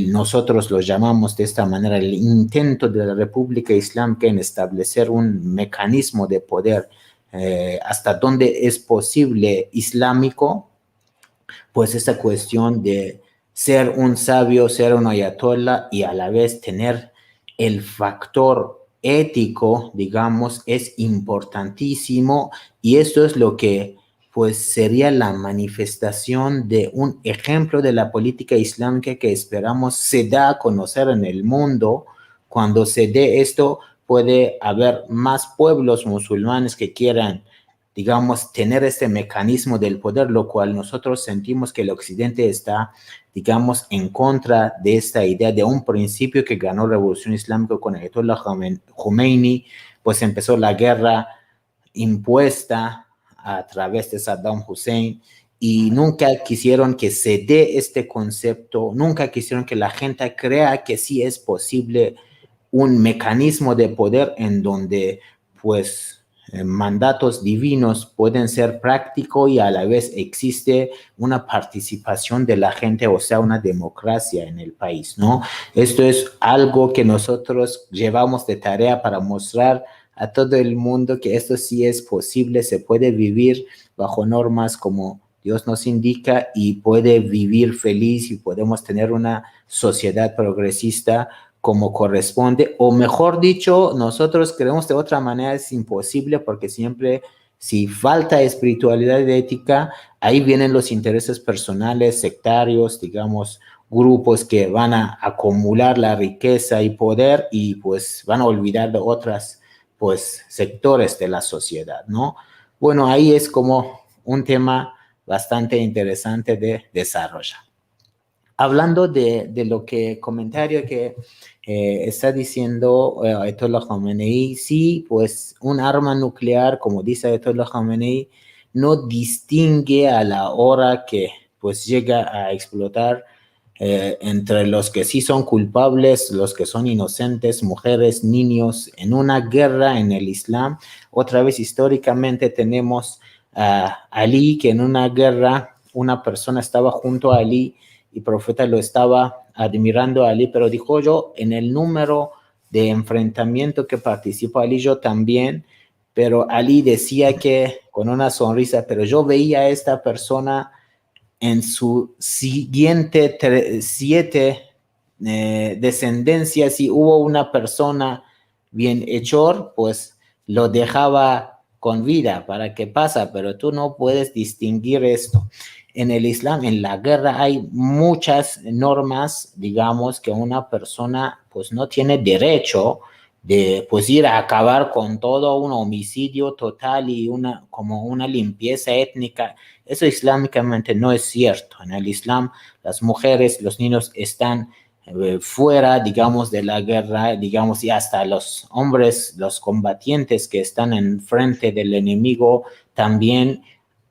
nosotros lo llamamos de esta manera, el intento de la República Islámica en establecer un mecanismo de poder hasta donde es posible islámico, pues esta cuestión de ser un sabio, ser un ayatollah y a la vez tener el factor ético, digamos, es importantísimo, y esto es lo que pues sería la manifestación de un ejemplo de la política islámica que esperamos se da a conocer en el mundo. Cuando se dé esto, puede haber más pueblos musulmanes que quieran digamos, tener este mecanismo del poder, lo cual nosotros sentimos que el Occidente está, digamos, en contra de esta idea de un principio que ganó la Revolución Islámica con Ayatollah Khomeini, pues empezó la guerra impuesta a través de Saddam Hussein y nunca quisieron que se dé este concepto, nunca quisieron que la gente crea que sí es posible un mecanismo de poder en donde pues mandatos divinos pueden ser prácticos y a la vez existe una participación de la gente, o sea, una democracia en el país, ¿no? Esto es algo que nosotros llevamos de tarea para mostrar a todo el mundo que esto sí es posible, se puede vivir bajo normas como Dios nos indica y puede vivir feliz y podemos tener una sociedad progresista como corresponde, o mejor dicho, nosotros creemos de otra manera es imposible porque siempre si falta espiritualidad y ética, ahí vienen los intereses personales, sectarios, digamos, grupos que van a acumular la riqueza y poder y pues van a olvidar de otras pues sectores de la sociedad, ¿no? Bueno, ahí es como un tema bastante interesante de desarrollar. Hablando de lo que comentario que está diciendo Ayatollah Khomeini, sí, pues un arma nuclear, como dice Ayatollah Khomeini, no distingue a la hora que pues llega a explotar entre los que sí son culpables, los que son inocentes, mujeres, niños, en una guerra en el Islam. Otra vez históricamente tenemos a Ali, que en una guerra una persona estaba junto a Ali y el profeta lo estaba admirando a Ali, pero dijo yo, en el número de enfrentamiento que participó Ali, yo también, pero Ali decía que con una sonrisa, pero yo veía a esta persona en su siguiente 7 descendencias, si hubo una persona bienhechor, pues lo dejaba con vida para que pasa, pero tú no puedes distinguir esto. En el Islam, en la guerra, hay muchas normas, digamos, que una persona pues no tiene derecho de pues ir a acabar con todo un homicidio total y como una limpieza étnica. Eso islámicamente no es cierto. En el Islam, las mujeres, los niños están fuera, digamos, de la guerra, digamos, y hasta los hombres, los combatientes que están en frente del enemigo, también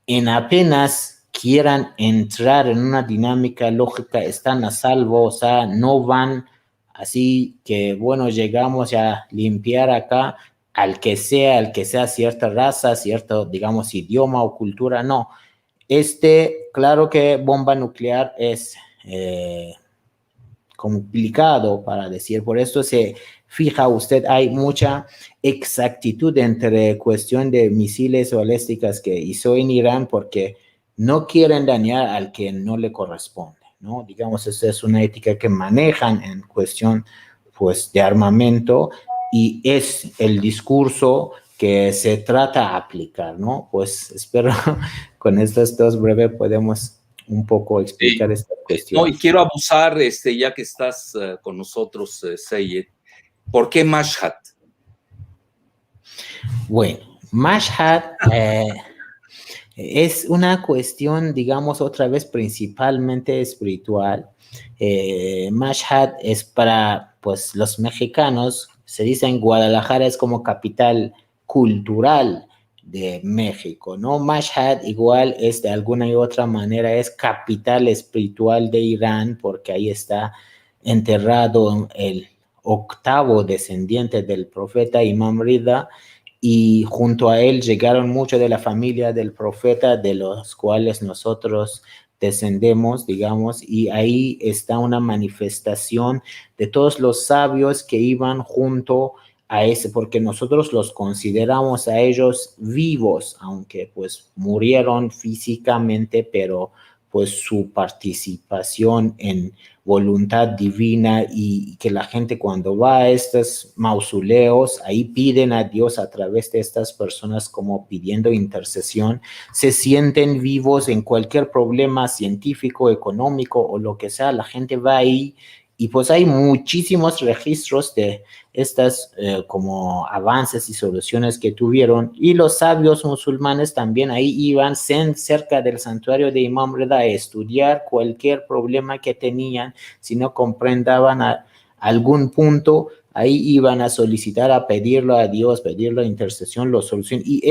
en apenas quieran entrar en una dinámica lógica, están a salvo, o sea, no van así que, bueno, llegamos a limpiar acá al que sea cierta raza, cierto, digamos, idioma o cultura, no. Claro que bomba nuclear es complicado para decir, por eso se fija usted, hay mucha exactitud entre cuestión de misiles balísticas que hizo en Irán porque no quieren dañar al que no le corresponde, ¿no? Digamos, esa es una ética que manejan en cuestión, pues, de armamento y es el discurso que se trata de aplicar, ¿no? Pues espero con estas dos breves podemos un poco explicar sí, esta cuestión. No, y quiero abusar, ya que estás con nosotros, Seyed, ¿por qué Mashhad? Bueno, Mashhad es una cuestión, digamos, otra vez principalmente espiritual. Mashhad es para, pues, los mexicanos, se dice en Guadalajara es como capital cultural de México, ¿no? Mashhad igual es de alguna y otra manera es capital espiritual de Irán porque ahí está enterrado el 8º descendiente del profeta Imam Rida y junto a él llegaron muchos de la familia del profeta de los cuales nosotros descendemos, digamos, y ahí está una manifestación de todos los sabios que iban junto a ese, porque nosotros los consideramos a ellos vivos, aunque pues murieron físicamente, pero pues su participación en voluntad divina y que la gente cuando va a estos mausoleos, ahí piden a Dios a través de estas personas como pidiendo intercesión, se sienten vivos en cualquier problema científico, económico o lo que sea, la gente va ahí y pues hay muchísimos registros de estas como avances y soluciones que tuvieron, y los sabios musulmanes también ahí iban cerca del santuario de Imam Rida a estudiar cualquier problema que tenían. Si no comprendaban algún punto, ahí iban a solicitar, a pedirlo a Dios, pedirlo a intercesión, la solución, y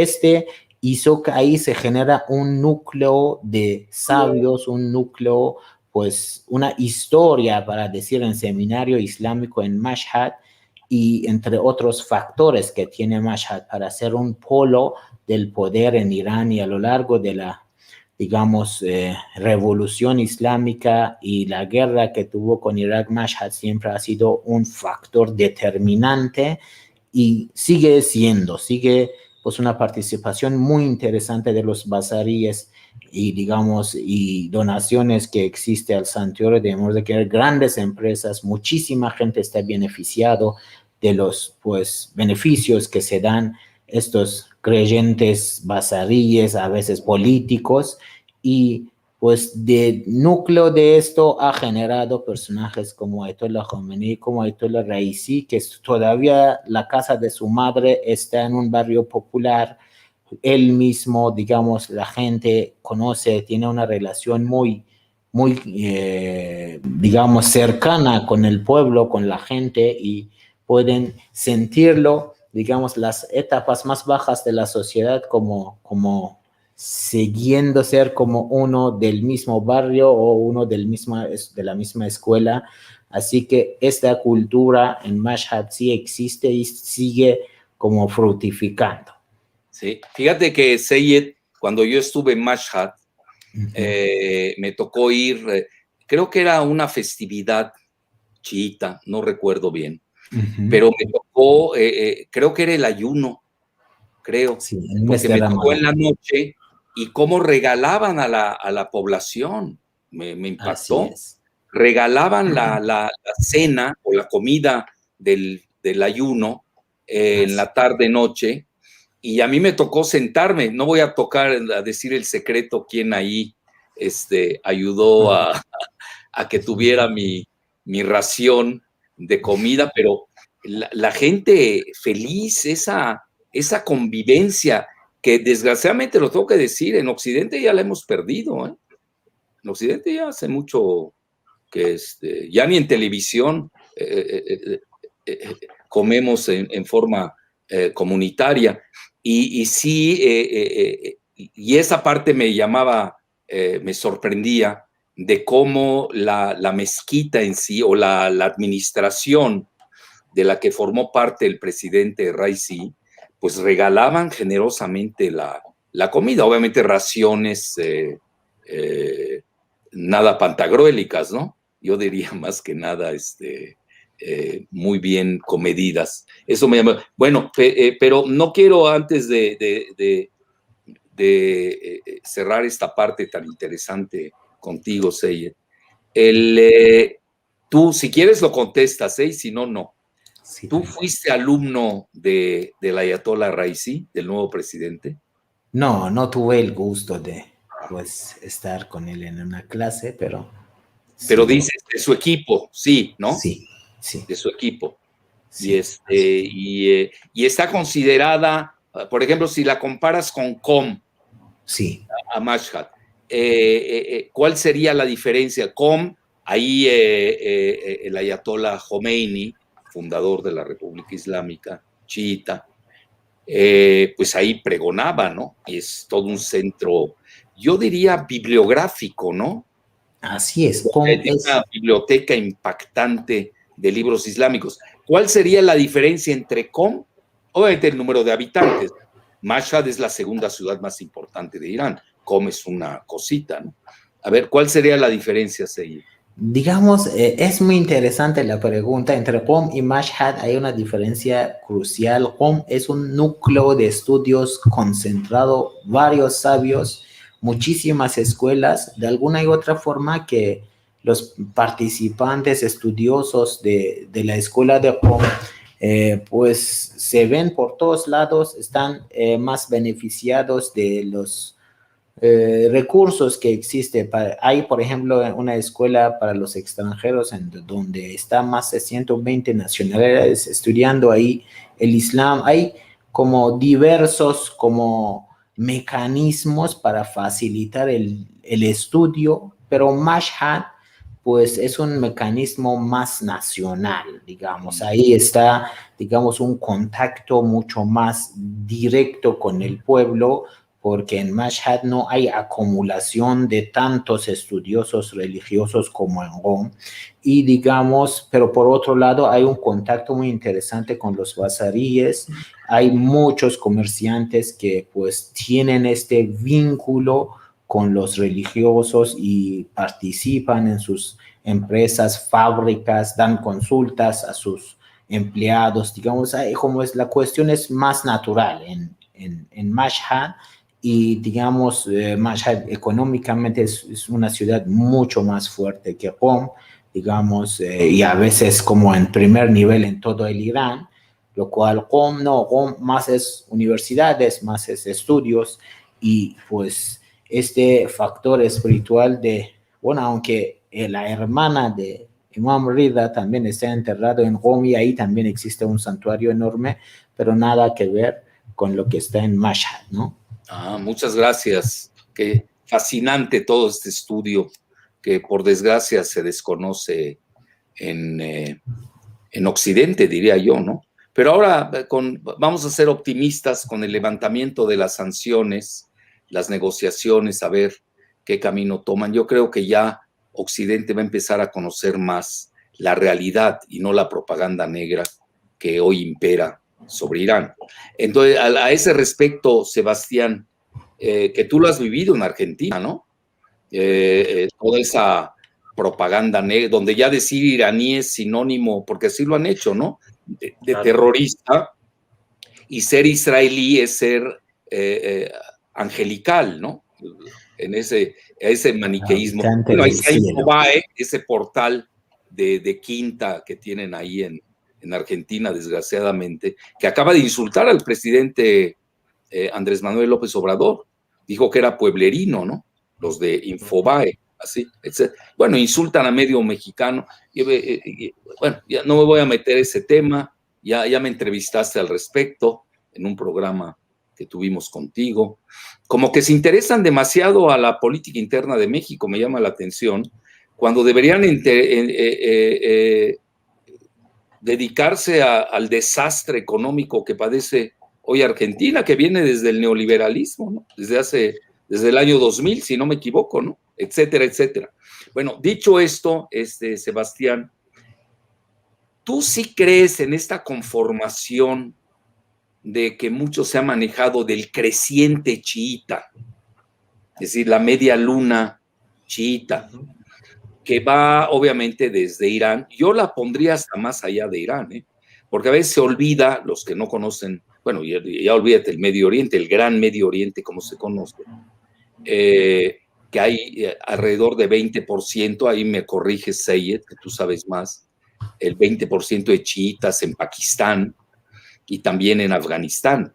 hizo que ahí se genera un núcleo de sabios, un núcleo, pues una historia, para decir, en seminario islámico en Mashhad, y entre otros factores que tiene Mashhad para ser un polo del poder en Irán, y a lo largo de la, digamos, revolución islámica y la guerra que tuvo con Irak, Mashhad siempre ha sido un factor determinante y sigue pues una participación muy interesante de los bazaríes y, digamos, y donaciones que existe al santuario de Imam Rida, que hay grandes empresas, muchísima gente está beneficiado de los, pues, beneficios que se dan estos creyentes bazaríes, a veces políticos, y pues de núcleo de esto ha generado personajes como Ayatollah Khomeini, como Ayatollah Raisi, que todavía la casa de su madre está en un barrio popular. Él mismo, digamos, la gente conoce, tiene una relación muy, digamos, cercana con el pueblo, con la gente, y pueden sentirlo, digamos, las etapas más bajas de la sociedad como siguiendo ser como uno del mismo barrio o uno de la misma escuela. Así que esta cultura en Mashhad sí existe y sigue como fructificando. Sí, fíjate que Seyed, cuando yo estuve en Mashhad, me tocó ir, creo que era una festividad chiita, no recuerdo bien, pero me tocó, creo que era el ayuno, sí, el mes porque de me tocó Ramadán. en la noche, y cómo regalaban a la población, me impactó. Así es. Regalaban la cena o la comida del ayuno en la tarde-noche, y a mí me tocó sentarme. No voy a decir el secreto quién ahí ayudó a que tuviera mi ración de comida, pero la gente feliz, esa convivencia que desgraciadamente, lo tengo que decir, en Occidente ya la hemos perdido, ¿eh? En Occidente ya hace mucho que ya ni en televisión comemos en forma comunitaria, y sí, y esa parte me llamaba, me sorprendía, de cómo la mezquita en sí, o la administración de la que formó parte el presidente Raisi, pues regalaban generosamente la comida, obviamente raciones nada pantagruélicas, ¿no? Yo diría más que nada muy bien comedidas. Eso me llama. Bueno, pero no quiero, antes de cerrar esta parte tan interesante contigo, Seyed, tú, si quieres, lo contestas, y si no, no. Sí. ¿Tú fuiste alumno del Ayatollah Raisi, del nuevo presidente? No tuve el gusto de, pues, estar con él en una clase, pero... Pero sí, dices de su equipo, sí, ¿no? sí. De su equipo. Sí. Y está considerada, por ejemplo, si la comparas con Qom, Sí. a Mashhad, ¿cuál sería la diferencia? Qom, ahí el Ayatollah Khomeini, fundador de la República Islámica chiita, pues ahí pregonaba, ¿no? Y es todo un centro, yo diría, bibliográfico, ¿no? Así es. Tiene una biblioteca impactante de libros islámicos. ¿Cuál sería la diferencia entre Qom? Obviamente el número de habitantes. Mashhad es la segunda ciudad más importante de Irán. Qom es una cosita, ¿no? A ver, ¿cuál sería la diferencia, Seyed? Digamos, es muy interesante la pregunta. Entre Qom y Mashhad hay una diferencia crucial. Qom es un núcleo de estudios concentrado, varios sabios, muchísimas escuelas, de alguna y otra forma que los participantes estudiosos de la escuela de Qom, pues se ven por todos lados, están más beneficiados de los recursos que existe. Hay, por ejemplo, una escuela para los extranjeros donde está más de 120 nacionalidades estudiando ahí el Islam. Hay como diversos como mecanismos para facilitar el estudio, pero Mashhad pues es un mecanismo más nacional, digamos. Ahí está, digamos, un contacto mucho más directo con el pueblo, porque en Mashhad no hay acumulación de tantos estudiosos religiosos como en Qom, y digamos, pero por otro lado hay un contacto muy interesante con los bazaríes, hay muchos comerciantes que pues tienen este vínculo con los religiosos y participan en sus empresas, fábricas, dan consultas a sus empleados, digamos, como es la cuestión es más natural en Mashhad, y digamos, Mashhad económicamente es una ciudad mucho más fuerte que Qom, digamos, y a veces como en primer nivel en todo el Irán, lo cual Qom no, Qom más es universidades, más es estudios, y pues este factor espiritual de, bueno, aunque la hermana de Imam Rida también está enterrado en Qom y ahí también existe un santuario enorme, pero nada que ver con lo que está en Mashhad, ¿no? Muchas gracias. Qué fascinante todo este estudio que por desgracia se desconoce en Occidente, diría yo, ¿no? Pero ahora vamos a ser optimistas con el levantamiento de las sanciones, las negociaciones, a ver qué camino toman. Yo creo que ya Occidente va a empezar a conocer más la realidad y no la propaganda negra que hoy impera sobre Irán. Entonces, a ese respecto, Sebastián, que tú lo has vivido en Argentina, ¿no? Toda esa propaganda negra, donde ya decir iraní es sinónimo, porque así lo han hecho, ¿no? De claro, terrorista, y ser israelí es ser angelical, ¿no? En ese maniqueísmo. Bueno, ahí está Infobae, ese portal de quinta que tienen ahí en Argentina, desgraciadamente, que acaba de insultar al presidente Andrés Manuel López Obrador. Dijo que era pueblerino, ¿no? Los de Infobae, así, etc. Bueno, insultan a medio mexicano. Bueno, ya no me voy a meter ese tema, ya me entrevistaste al respecto en un programa que tuvimos contigo. Como que se interesan demasiado a la política interna de México, me llama la atención, cuando deberían dedicarse al desastre económico que padece hoy Argentina, que viene desde el neoliberalismo, ¿no? Desde el año 2000, si no me equivoco, ¿no? Etcétera, etcétera. Bueno, dicho esto, Sebastián, ¿tú sí crees en esta conformación de que mucho se ha manejado del creciente chiita, es decir, la media luna chiita, que va obviamente desde Irán? Yo la pondría hasta más allá de Irán, porque a veces se olvida, los que no conocen, bueno, ya olvídate el Medio Oriente, el Gran Medio Oriente como se conoce, que hay alrededor de 20%, ahí me corrige Seyed, que tú sabes más, el 20% de chiitas en Pakistán y también en Afganistán,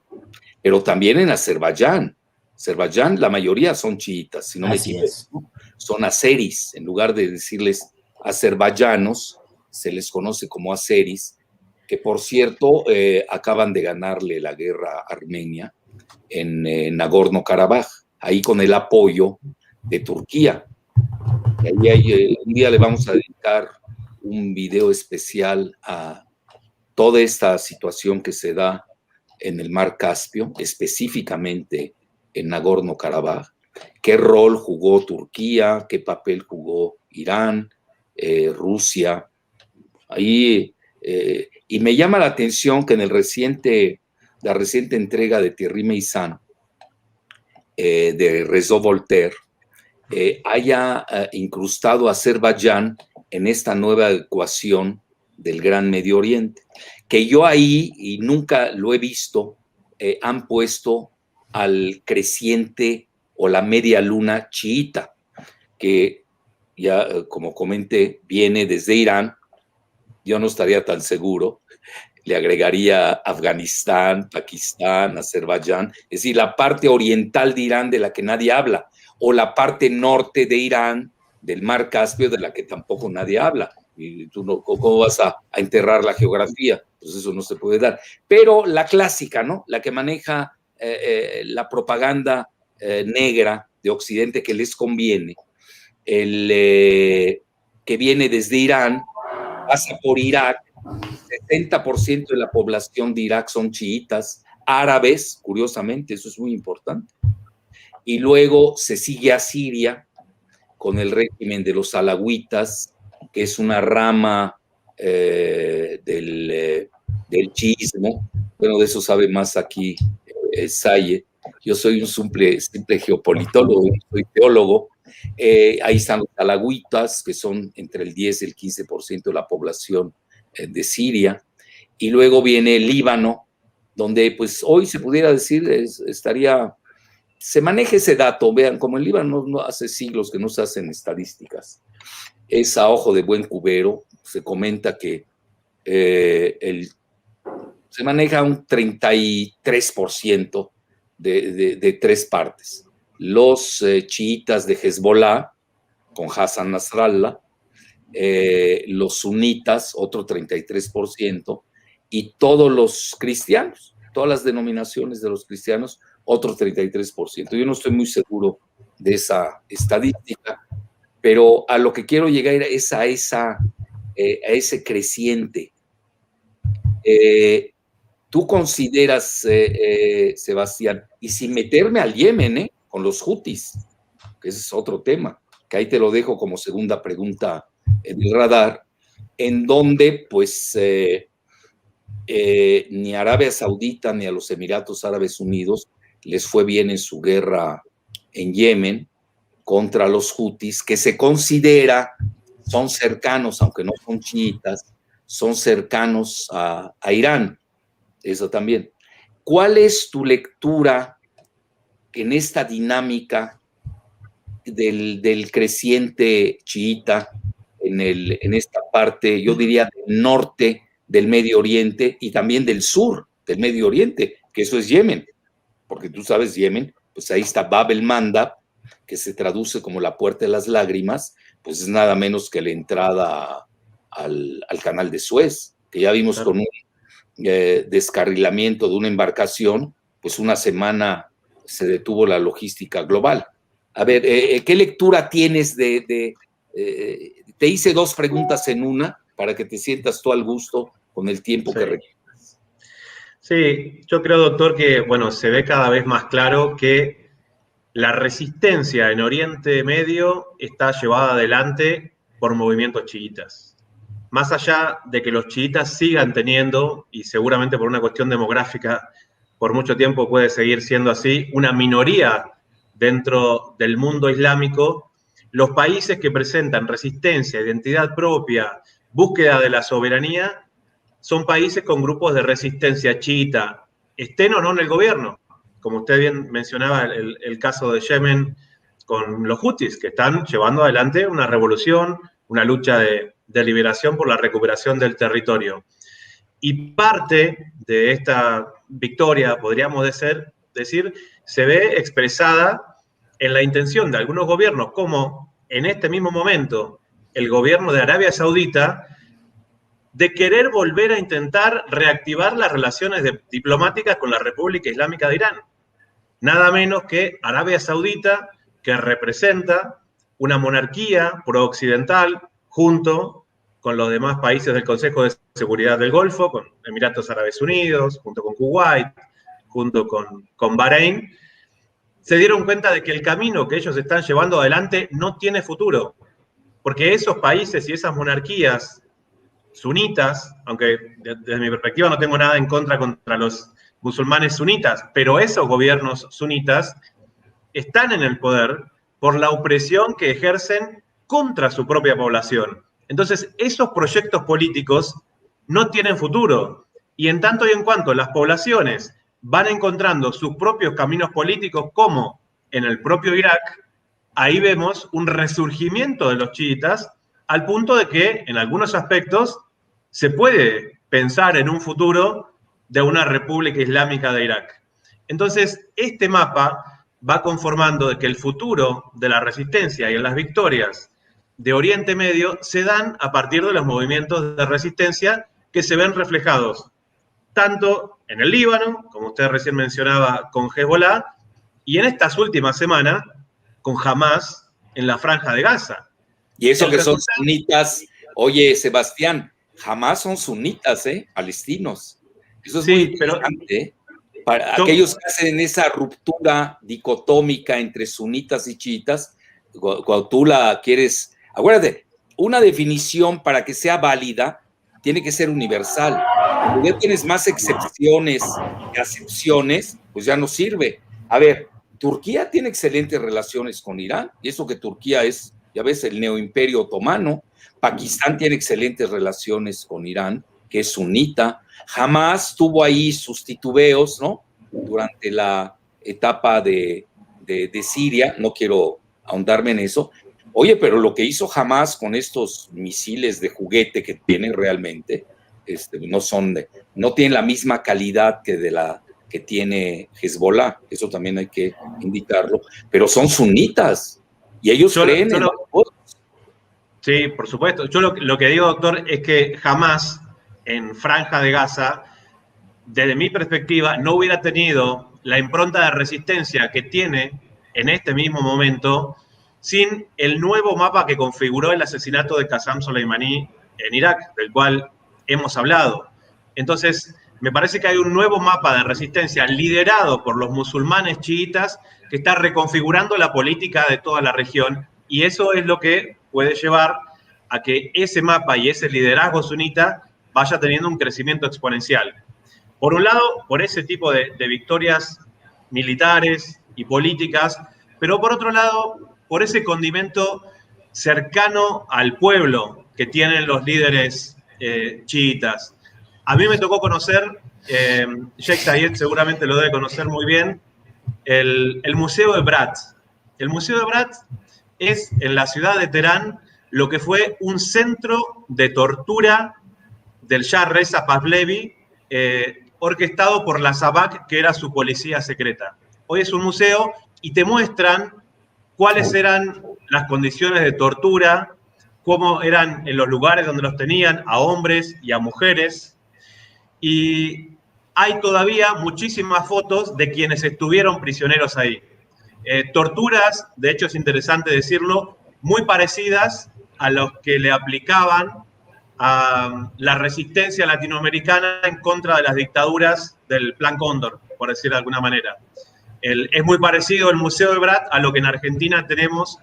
pero también en Azerbaiyán. Azerbaiyán, la mayoría son chiitas, si no me equivoco, son azeris, en lugar de decirles azerbaiyanos, se les conoce como azeris, que por cierto acaban de ganarle la guerra a Armenia en Nagorno-Karabaj, ahí con el apoyo de Turquía. Y ahí, un día le vamos a dedicar un video especial a toda esta situación que se da en el Mar Caspio, específicamente en Nagorno-Karabaj. ¿Qué rol jugó Turquía? ¿Qué papel jugó Irán, Rusia? Ahí, y me llama la atención que en la reciente entrega de Thierry Meyssan, de Réseau Voltaire, haya incrustado a Azerbaiyán en esta nueva ecuación del Gran Medio Oriente, que yo ahí, y nunca lo he visto, han puesto al creciente o la media luna chiita, que ya, como comenté, viene desde Irán. Yo no estaría tan seguro, le agregaría Afganistán, Pakistán, Azerbaiyán, es decir, la parte oriental de Irán de la que nadie habla, o la parte norte de Irán, del Mar Caspio, de la que tampoco nadie habla. Y tú no, ¿cómo vas a enterrar la geografía? Pues eso no se puede dar. Pero la clásica, ¿no? La que maneja la propaganda negra de Occidente que les conviene, que viene desde Irán, pasa por Irak. 70% de la población de Irak son chiitas, árabes, curiosamente, eso es muy importante. Y luego se sigue a Siria con el régimen de los alawitas, que es una rama del chiismo. Bueno, de eso sabe más aquí Saye. Yo soy un simple geopolitólogo, soy teólogo. Ahí están los alawitas, que son entre el 10 y el 15% de la población de Siria, y luego viene el Líbano, donde pues hoy se pudiera decir se maneja ese dato, vean, como el Líbano no hace siglos que no se hacen estadísticas, es a ojo de buen cubero, se comenta que se maneja un 33% de tres partes, los chiitas de Hezbollah, con Hassan Nasrallah, los sunitas, otro 33%, y todos los cristianos, todas las denominaciones de los cristianos, otro 33%. Yo no estoy muy seguro de esa estadística, pero a lo que quiero llegar es a ese creciente. Tú consideras, Sebastián, y sin meterme al Yemen, con los hutis, que ese es otro tema, que ahí te lo dejo como segunda pregunta en el radar, en donde pues ni Arabia Saudita ni a los Emiratos Árabes Unidos les fue bien en su guerra en Yemen contra los hutis, que se considera, son cercanos, aunque no son chiitas, son cercanos a Irán, eso también. ¿Cuál es tu lectura en esta dinámica del creciente chiita en esta parte, yo diría, del norte del Medio Oriente y también del sur del Medio Oriente, que eso es Yemen, porque tú sabes, Yemen, pues ahí está Bab el Mandab, que se traduce como la puerta de las lágrimas, pues es nada menos que la entrada al canal de Suez, que ya vimos con un descarrilamiento de una embarcación, pues una semana se detuvo la logística global. A ver, ¿qué lectura tienes te hice dos preguntas en una para que te sientas tú al gusto con el tiempo que requieres? Sí, yo creo, doctor, que bueno, se ve cada vez más claro que la resistencia en Oriente Medio está llevada adelante por movimientos chiitas. Más allá de que los chiitas sigan teniendo, y seguramente por una cuestión demográfica, por mucho tiempo puede seguir siendo así, una minoría dentro del mundo islámico, los países que presentan resistencia, identidad propia, búsqueda de la soberanía, son países con grupos de resistencia chiita, estén o no en el gobierno. Como usted bien mencionaba, el caso de Yemen con los hutis, que están llevando adelante una revolución, una lucha de liberación por la recuperación del territorio. Y parte de esta victoria, podríamos decir, se ve expresada en la intención de algunos gobiernos, como en este mismo momento el gobierno de Arabia Saudita, de querer volver a intentar reactivar las relaciones diplomáticas con la República Islámica de Irán. Nada menos que Arabia Saudita, que representa una monarquía pro-occidental junto con los demás países del Consejo de Seguridad del Golfo, con Emiratos Árabes Unidos, junto con Kuwait, junto con Bahrein, se dieron cuenta de que el camino que ellos están llevando adelante no tiene futuro, porque esos países y esas monarquías sunitas, aunque desde mi perspectiva no tengo nada en contra los musulmanes sunitas, pero esos gobiernos sunitas están en el poder por la opresión que ejercen contra su propia población. Entonces, esos proyectos políticos no tienen futuro. Y en tanto y en cuanto las poblaciones van encontrando sus propios caminos políticos, como en el propio Irak, ahí vemos un resurgimiento de los chiitas al punto de que, en algunos aspectos, se puede pensar en un futuro de una República Islámica de Irak. Entonces, este mapa va conformando de que el futuro de la resistencia y en las victorias de Oriente Medio se dan a partir de los movimientos de resistencia que se ven reflejados tanto en el Líbano, como usted recién mencionaba, con Hezbollah, y en estas últimas semanas con Hamas en la Franja de Gaza. Y eso que son sunitas, oye, Sebastián, Hamas son sunitas, palestinos. Eso es muy interesante, Para aquellos que hacen esa ruptura dicotómica entre sunitas y chiitas, cuando tú la quieres... Acuérdate, una definición para que sea válida tiene que ser universal. Cuando ya tienes más excepciones que acepciones, pues ya no sirve. A ver, Turquía tiene excelentes relaciones con Irán, y eso que Turquía es, ya ves, el neoimperio otomano. Pakistán tiene excelentes relaciones con Irán, que es sunita. Hamas tuvo ahí sus titubeos, ¿no? Durante la etapa de Siria, no quiero ahondarme en eso. Oye, pero lo que hizo Hamas con estos misiles de juguete que tienen realmente, no tienen la misma calidad que de la que tiene Hezbollah, eso también hay que indicarlo, pero son sunitas y ellos creen en... Sí, por supuesto. Yo lo que digo, doctor, es que Hamas en Franja de Gaza, desde mi perspectiva, no hubiera tenido la impronta de resistencia que tiene en este mismo momento sin el nuevo mapa que configuró el asesinato de Qasem Soleimani en Irak, del cual hemos hablado. Entonces, me parece que hay un nuevo mapa de resistencia liderado por los musulmanes chiitas que está reconfigurando la política de toda la región, y eso es lo que puede llevar a que ese mapa y ese liderazgo sunita vaya teniendo un crecimiento exponencial. Por un lado, por ese tipo de victorias militares y políticas, pero por otro lado, por ese condimento cercano al pueblo que tienen los líderes chiitas. A mí me tocó conocer, Sheikh Zayed seguramente lo debe conocer muy bien, el Museo de Brat. El Museo de Brat es en la ciudad de Teherán lo que fue un centro de tortura del Shah Reza Pahlavi, orquestado por la Sabak, que era su policía secreta. Hoy es un museo y te muestran cuáles eran las condiciones de tortura, cómo eran en los lugares donde los tenían a hombres y a mujeres. Y hay todavía muchísimas fotos de quienes estuvieron prisioneros ahí. Torturas, de hecho es interesante decirlo, muy parecidas a los que le aplicaban a la resistencia latinoamericana en contra de las dictaduras del Plan Cóndor, por decir de alguna manera. Es muy parecido el Museo de Brat a lo que en Argentina tenemos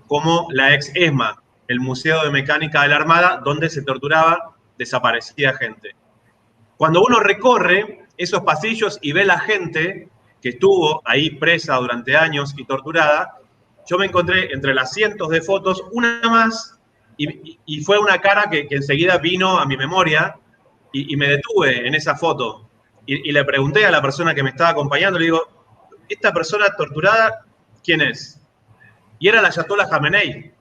como la ex ESMA, el Museo de Mecánica de la Armada, donde se torturaba, desaparecía gente. Cuando uno recorre esos pasillos y ve la gente que estuvo ahí presa durante años y torturada, yo me encontré entre las cientos de fotos una más y fue una cara que enseguida vino a mi memoria y me detuve en esa foto y le pregunté a la persona que me estaba acompañando, le digo, ¿esta persona torturada quién es? Y era el Ayatollah Jamenei.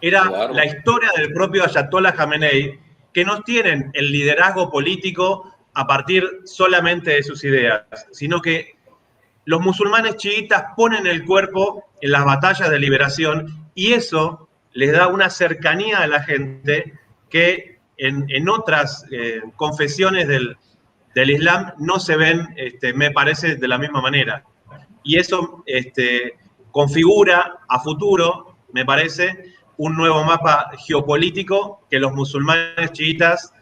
Era claro, la historia del propio Ayatollah Jamenei, que no tienen el liderazgo político a partir solamente de sus ideas, sino que los musulmanes chiitas ponen el cuerpo en las batallas de liberación y eso les da una cercanía a la gente que en otras confesiones del Islam no se ven, me parece, de la misma manera. Y eso configura a futuro, me parece, un nuevo mapa geopolítico que los musulmanes chiitas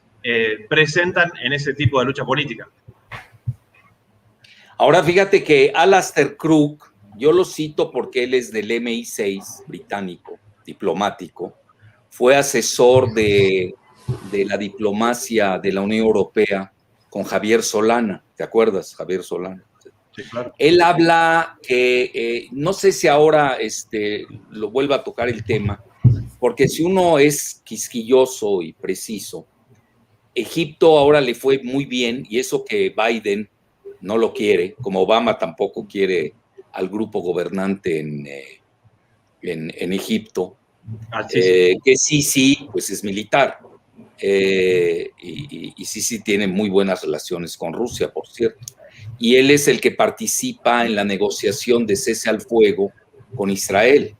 presentan en ese tipo de lucha política. Ahora fíjate que Alastair Crooke, yo lo cito porque él es del MI6 británico, diplomático, fue asesor de la diplomacia de la Unión Europea con Javier Solana, ¿te acuerdas? Javier Solana. Sí, claro. Él habla que, no sé si ahora lo vuelva a tocar el tema, porque si uno es quisquilloso y preciso, Egipto ahora le fue muy bien, y eso que Biden no lo quiere, como Obama tampoco quiere al grupo gobernante en Egipto, que sí, pues es militar. y Sisi tiene muy buenas relaciones con Rusia, por cierto. Y él es el que participa en la negociación de cese al fuego con Israel.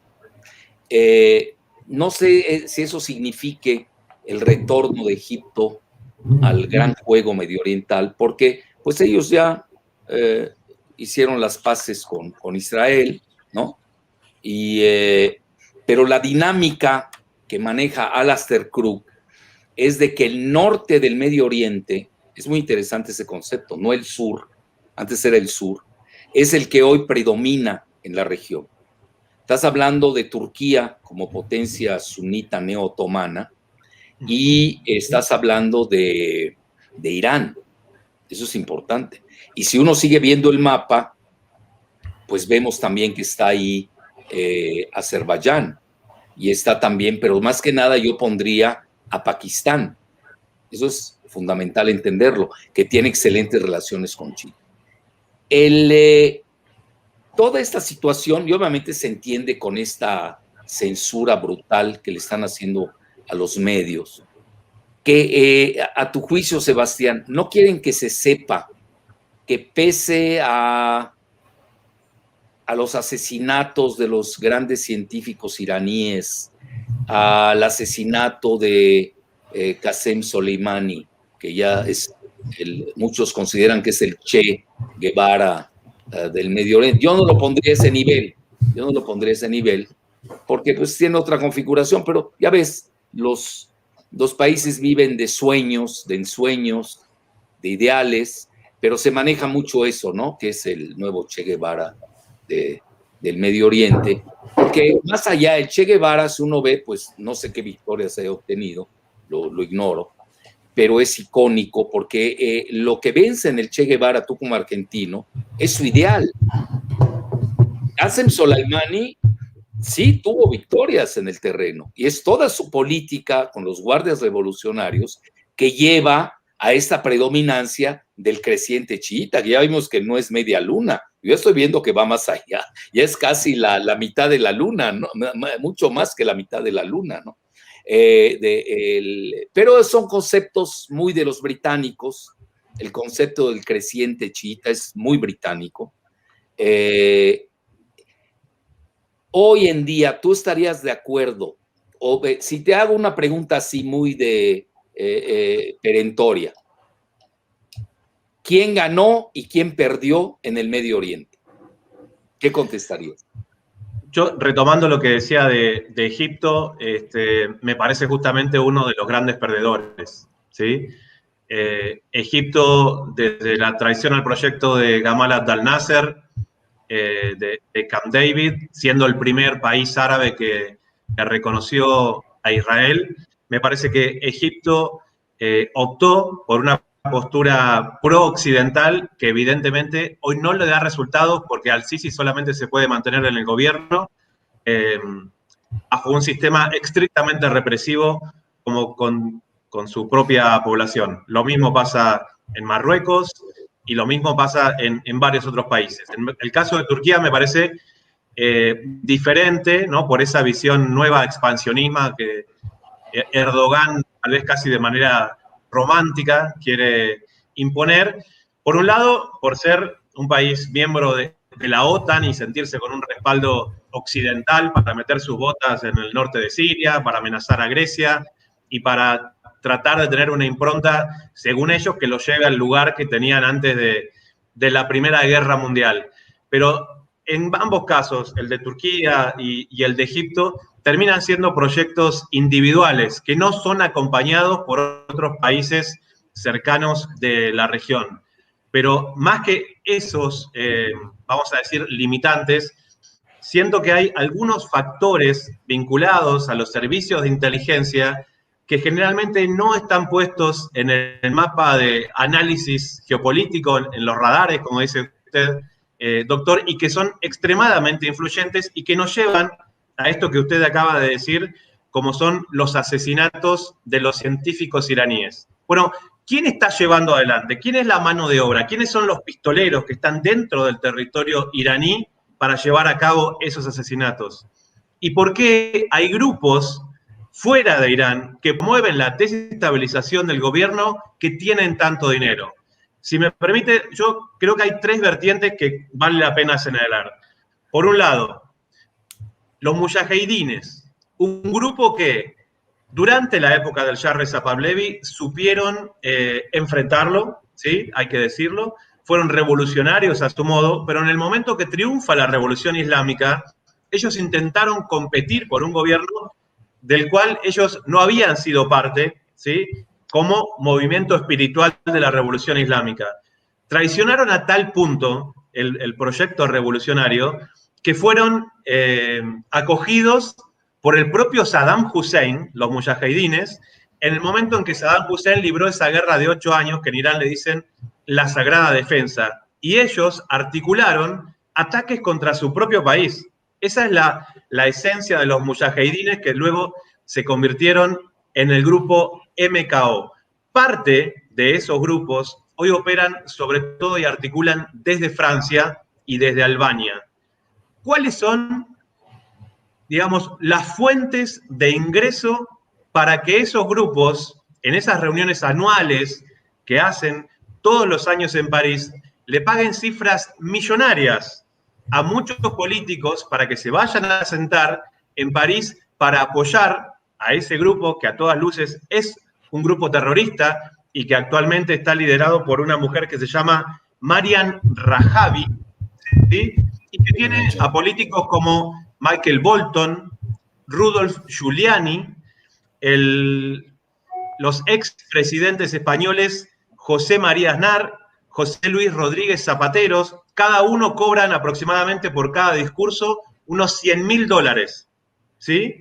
No sé si eso signifique el retorno de Egipto al gran juego mediooriental, porque pues ellos ya hicieron las paces con Israel, ¿no? Pero la dinámica que maneja Alastair Crooke es de que el norte del Medio Oriente, es muy interesante ese concepto, no el sur, antes era el sur, es el que hoy predomina en la región. Estás hablando de Turquía como potencia sunita neo-otomana y estás hablando de Irán. Eso es importante. Y si uno sigue viendo el mapa, pues vemos también que está ahí Azerbaiyán y está también, pero más que nada yo pondría a Pakistán. Eso es fundamental entenderlo, que tiene excelentes relaciones con China. Toda esta situación, y obviamente se entiende con esta censura brutal que le están haciendo a los medios, que a tu juicio, Sebastián, no quieren que se sepa que pese a los asesinatos de los grandes científicos iraníes, al asesinato de Qasem Soleimani, que ya es, muchos consideran que es el Che Guevara del Medio Oriente. Yo no lo pondría a ese nivel, porque pues tiene otra configuración, pero ya ves, los países viven de sueños, de ensueños, de ideales, pero se maneja mucho eso, ¿no? Que es el nuevo Che Guevara del Medio Oriente, porque más allá del Che Guevara, si uno ve, pues no sé qué victorias haya obtenido, lo ignoro, pero es icónico porque lo que vence en el Che Guevara, tú como argentino, es su ideal. Qasem Soleimani sí tuvo victorias en el terreno y es toda su política con los guardias revolucionarios que lleva a esta predominancia del creciente chiita, que ya vimos que no es media luna. Yo estoy viendo que va más allá, ya es casi la mitad de la luna, ¿no? Mucho más que la mitad de la luna, ¿no? Pero son conceptos muy de los británicos. El concepto del creciente chiita es muy británico. Hoy en día, ¿tú estarías de acuerdo? O si te hago una pregunta así muy perentoria, ¿quién ganó y quién perdió en el Medio Oriente? ¿Qué contestarías? Yo, retomando lo que decía de Egipto, me parece justamente uno de los grandes perdedores, ¿sí? Egipto, desde la traición al proyecto de Gamal Abdel Nasser, de Camp David, siendo el primer país árabe que reconoció a Israel, me parece que Egipto optó por una postura pro-occidental que evidentemente hoy no le da resultados porque al-Sisi solamente se puede mantener en el gobierno bajo un sistema estrictamente represivo como con su propia población. Lo mismo pasa en Marruecos y lo mismo pasa en varios otros países. En el caso de Turquía me parece diferente, ¿no? Por esa visión nueva expansionista que Erdogan, tal vez casi de manera romántica, quiere imponer. Por un lado, por ser un país miembro de la OTAN y sentirse con un respaldo occidental para meter sus botas en el norte de Siria, para amenazar a Grecia y para tratar de tener una impronta, según ellos, que los lleve al lugar que tenían antes de la Primera Guerra Mundial. Pero en ambos casos, el de Turquía y el de Egipto, terminan siendo proyectos individuales que no son acompañados por otros países cercanos de la región. Pero más que esos, vamos a decir, limitantes, siento que hay algunos factores vinculados a los servicios de inteligencia que generalmente no están puestos en el mapa de análisis geopolítico, en los radares, como dice usted, doctor, y que son extremadamente influyentes y que nos llevan a esto que usted acaba de decir, como son los asesinatos de los científicos iraníes. Bueno, ¿quién está llevando adelante? ¿Quién es la mano de obra? ¿Quiénes son los pistoleros que están dentro del territorio iraní para llevar a cabo esos asesinatos? ¿Y por qué hay grupos fuera de Irán que promueven la desestabilización del gobierno que tienen tanto dinero. Si me permite, yo creo que hay 3 vertientes que vale la pena señalar. Por un lado, los mujahidines, un grupo que durante la época del Shah Reza Pahlavi supieron enfrentarlo, ¿sí? Hay que decirlo, fueron revolucionarios a su modo, pero en el momento que triunfa la revolución islámica, ellos intentaron competir por un gobierno del cual ellos no habían sido parte, ¿sí? Como movimiento espiritual de la revolución islámica. Traicionaron a tal punto el proyecto revolucionario que fueron acogidos por el propio Saddam Hussein, los mujahidines, en el momento en que Saddam Hussein libró esa guerra de 8 años, que en Irán le dicen la Sagrada Defensa, y ellos articularon ataques contra su propio país. Esa es la esencia de los mujahidines que luego se convirtieron en el grupo MKO. Parte de esos grupos hoy operan sobre todo y articulan desde Francia y desde Albania. ¿Cuáles son, digamos, las fuentes de ingreso para que esos grupos, en esas reuniones anuales que hacen todos los años en París, le paguen cifras millonarias a muchos políticos para que se vayan a sentar en París para apoyar a ese grupo que a todas luces es un grupo terrorista y que actualmente está liderado por una mujer que se llama Mariam Rajavi, ¿sí? Y que tiene a políticos como Michael Bolton, Rudolf Giuliani, los expresidentes españoles José María Aznar, José Luis Rodríguez Zapateros, cada uno cobran aproximadamente por cada discurso unos $100.000, ¿sí?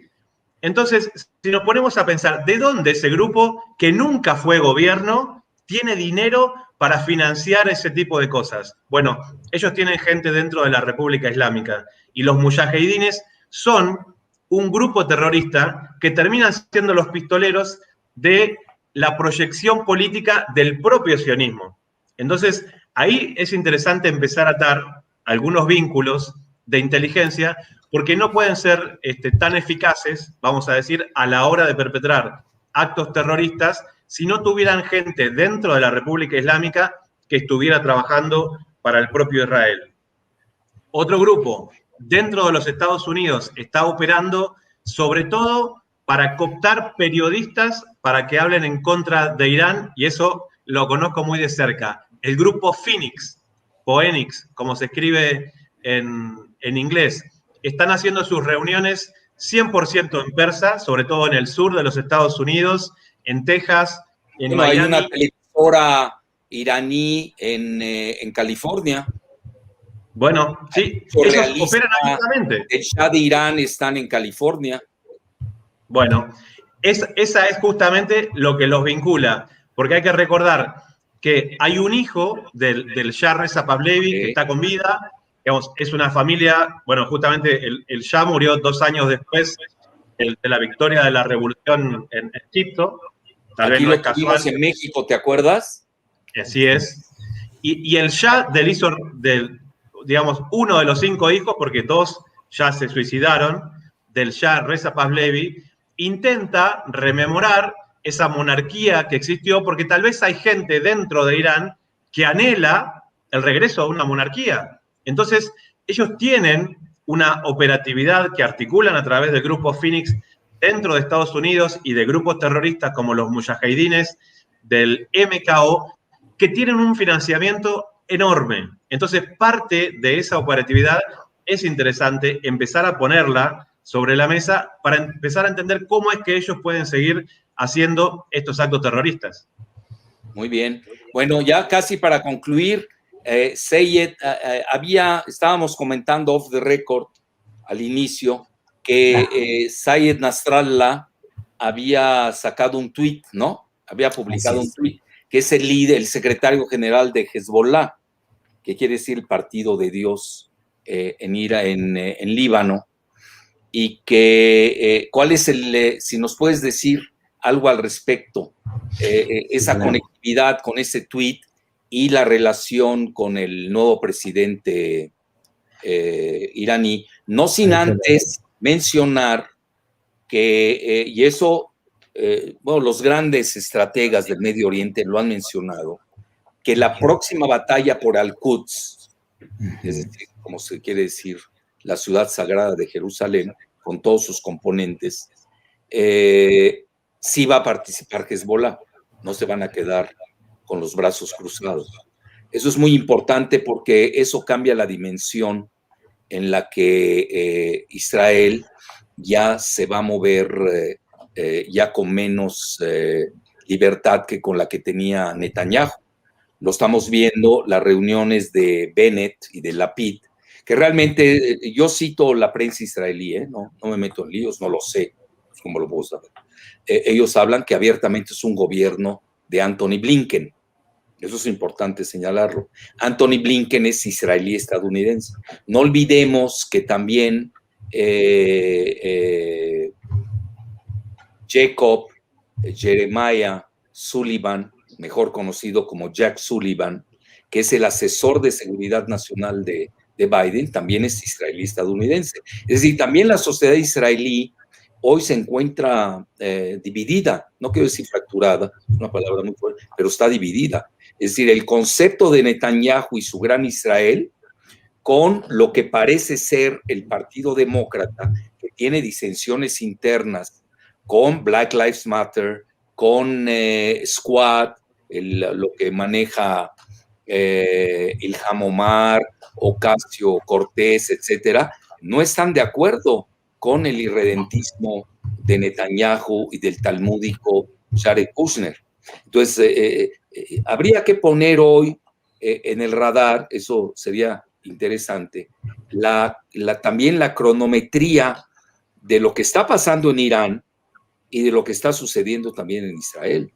Entonces, si nos ponemos a pensar, ¿de dónde ese grupo que nunca fue gobierno tiene dinero para financiar ese tipo de cosas? Bueno, ellos tienen gente dentro de la República Islámica y los mujahidines son un grupo terrorista que terminan siendo los pistoleros de la proyección política del propio sionismo. Entonces, ahí es interesante empezar a atar algunos vínculos de inteligencia porque no pueden ser tan eficaces, vamos a decir, a la hora de perpetrar actos terroristas si no tuvieran gente dentro de la República Islámica que estuviera trabajando para el propio Israel. Otro grupo dentro de los Estados Unidos está operando sobre todo para cooptar periodistas para que hablen en contra de Irán, y eso lo conozco muy de cerca. El grupo Phoenix, como se escribe en inglés, están haciendo sus reuniones 100% en persa, sobre todo en el sur de los Estados Unidos, en Texas, en Miami. Hay una televisora iraní en California. Bueno, sí, ellos operan abiertamente. El Shah de Irán están en California. Bueno, esa es justamente lo que los vincula, porque hay que recordar que hay un hijo del Shah Reza Pahlavi que está con vida, digamos, es una familia, bueno, justamente el Shah murió 2 años después de la victoria de la revolución en Egipto. Tal vez no es casual. En México, ¿te acuerdas? Así es. Y el Shah digamos, uno de los 5 hijos, porque 2 ya se suicidaron, del Shah Reza Pahlavi, intenta rememorar esa monarquía que existió, porque tal vez hay gente dentro de Irán que anhela el regreso a una monarquía. Entonces, ellos tienen una operatividad que articulan a través del grupo Phoenix dentro de Estados Unidos y de grupos terroristas como los mujahidines del MKO, que tienen un financiamiento enorme. Entonces, parte de esa operatividad es interesante empezar a ponerla sobre la mesa para empezar a entender cómo es que ellos pueden seguir haciendo estos actos terroristas. Muy bien. Bueno, ya casi para concluir, Seyed, estábamos comentando off the record al inicio que Sayed Nasrallah había sacado un tuit, ¿no? Había publicado un tuit, que es el líder, el secretario general de Hezbollah, que quiere decir el partido de Dios en Líbano, y que, ¿cuál es si nos puedes decir algo al respecto, esa conectividad con ese tuit y la relación con el nuevo presidente iraní, no sin antes mencionar y eso, bueno, los grandes estrategas del Medio Oriente lo han mencionado, que la próxima batalla por Al-Quds, es decir, como se quiere decir, la ciudad sagrada de Jerusalén, con todos sus componentes, sí va a participar Hezbollah, no se van a quedar con los brazos cruzados. Eso es muy importante porque eso cambia la dimensión en la que Israel ya se va a mover ya con menos libertad que con la que tenía Netanyahu. Lo estamos viendo, las reuniones de Bennett y de Lapid, que realmente yo cito la prensa israelí, no me meto en líos, no lo sé, ¿cómo lo puedo saber? Ellos hablan que abiertamente es un gobierno de Antony Blinken. Eso es importante señalarlo. Antony Blinken es israelí-estadounidense. No olvidemos que también Jacob Jeremiah Sullivan, mejor conocido como Jack Sullivan, que es el asesor de seguridad nacional de Biden, también es israelí-estadounidense. Es decir, también la sociedad israelí hoy se encuentra dividida, no quiero decir fracturada, es una palabra muy fuerte, pero está dividida. Es decir, el concepto de Netanyahu y su gran Israel con lo que parece ser el Partido Demócrata, que tiene disensiones internas con Black Lives Matter, con Squad, lo que maneja Ilham Omar, Ocasio-Cortez, etcétera, no están de acuerdo con el irredentismo de Netanyahu y del talmúdico Jared Kushner. Entonces, habría que poner hoy en el radar, eso sería interesante, también la cronometría de lo que está pasando en Irán y de lo que está sucediendo también en Israel,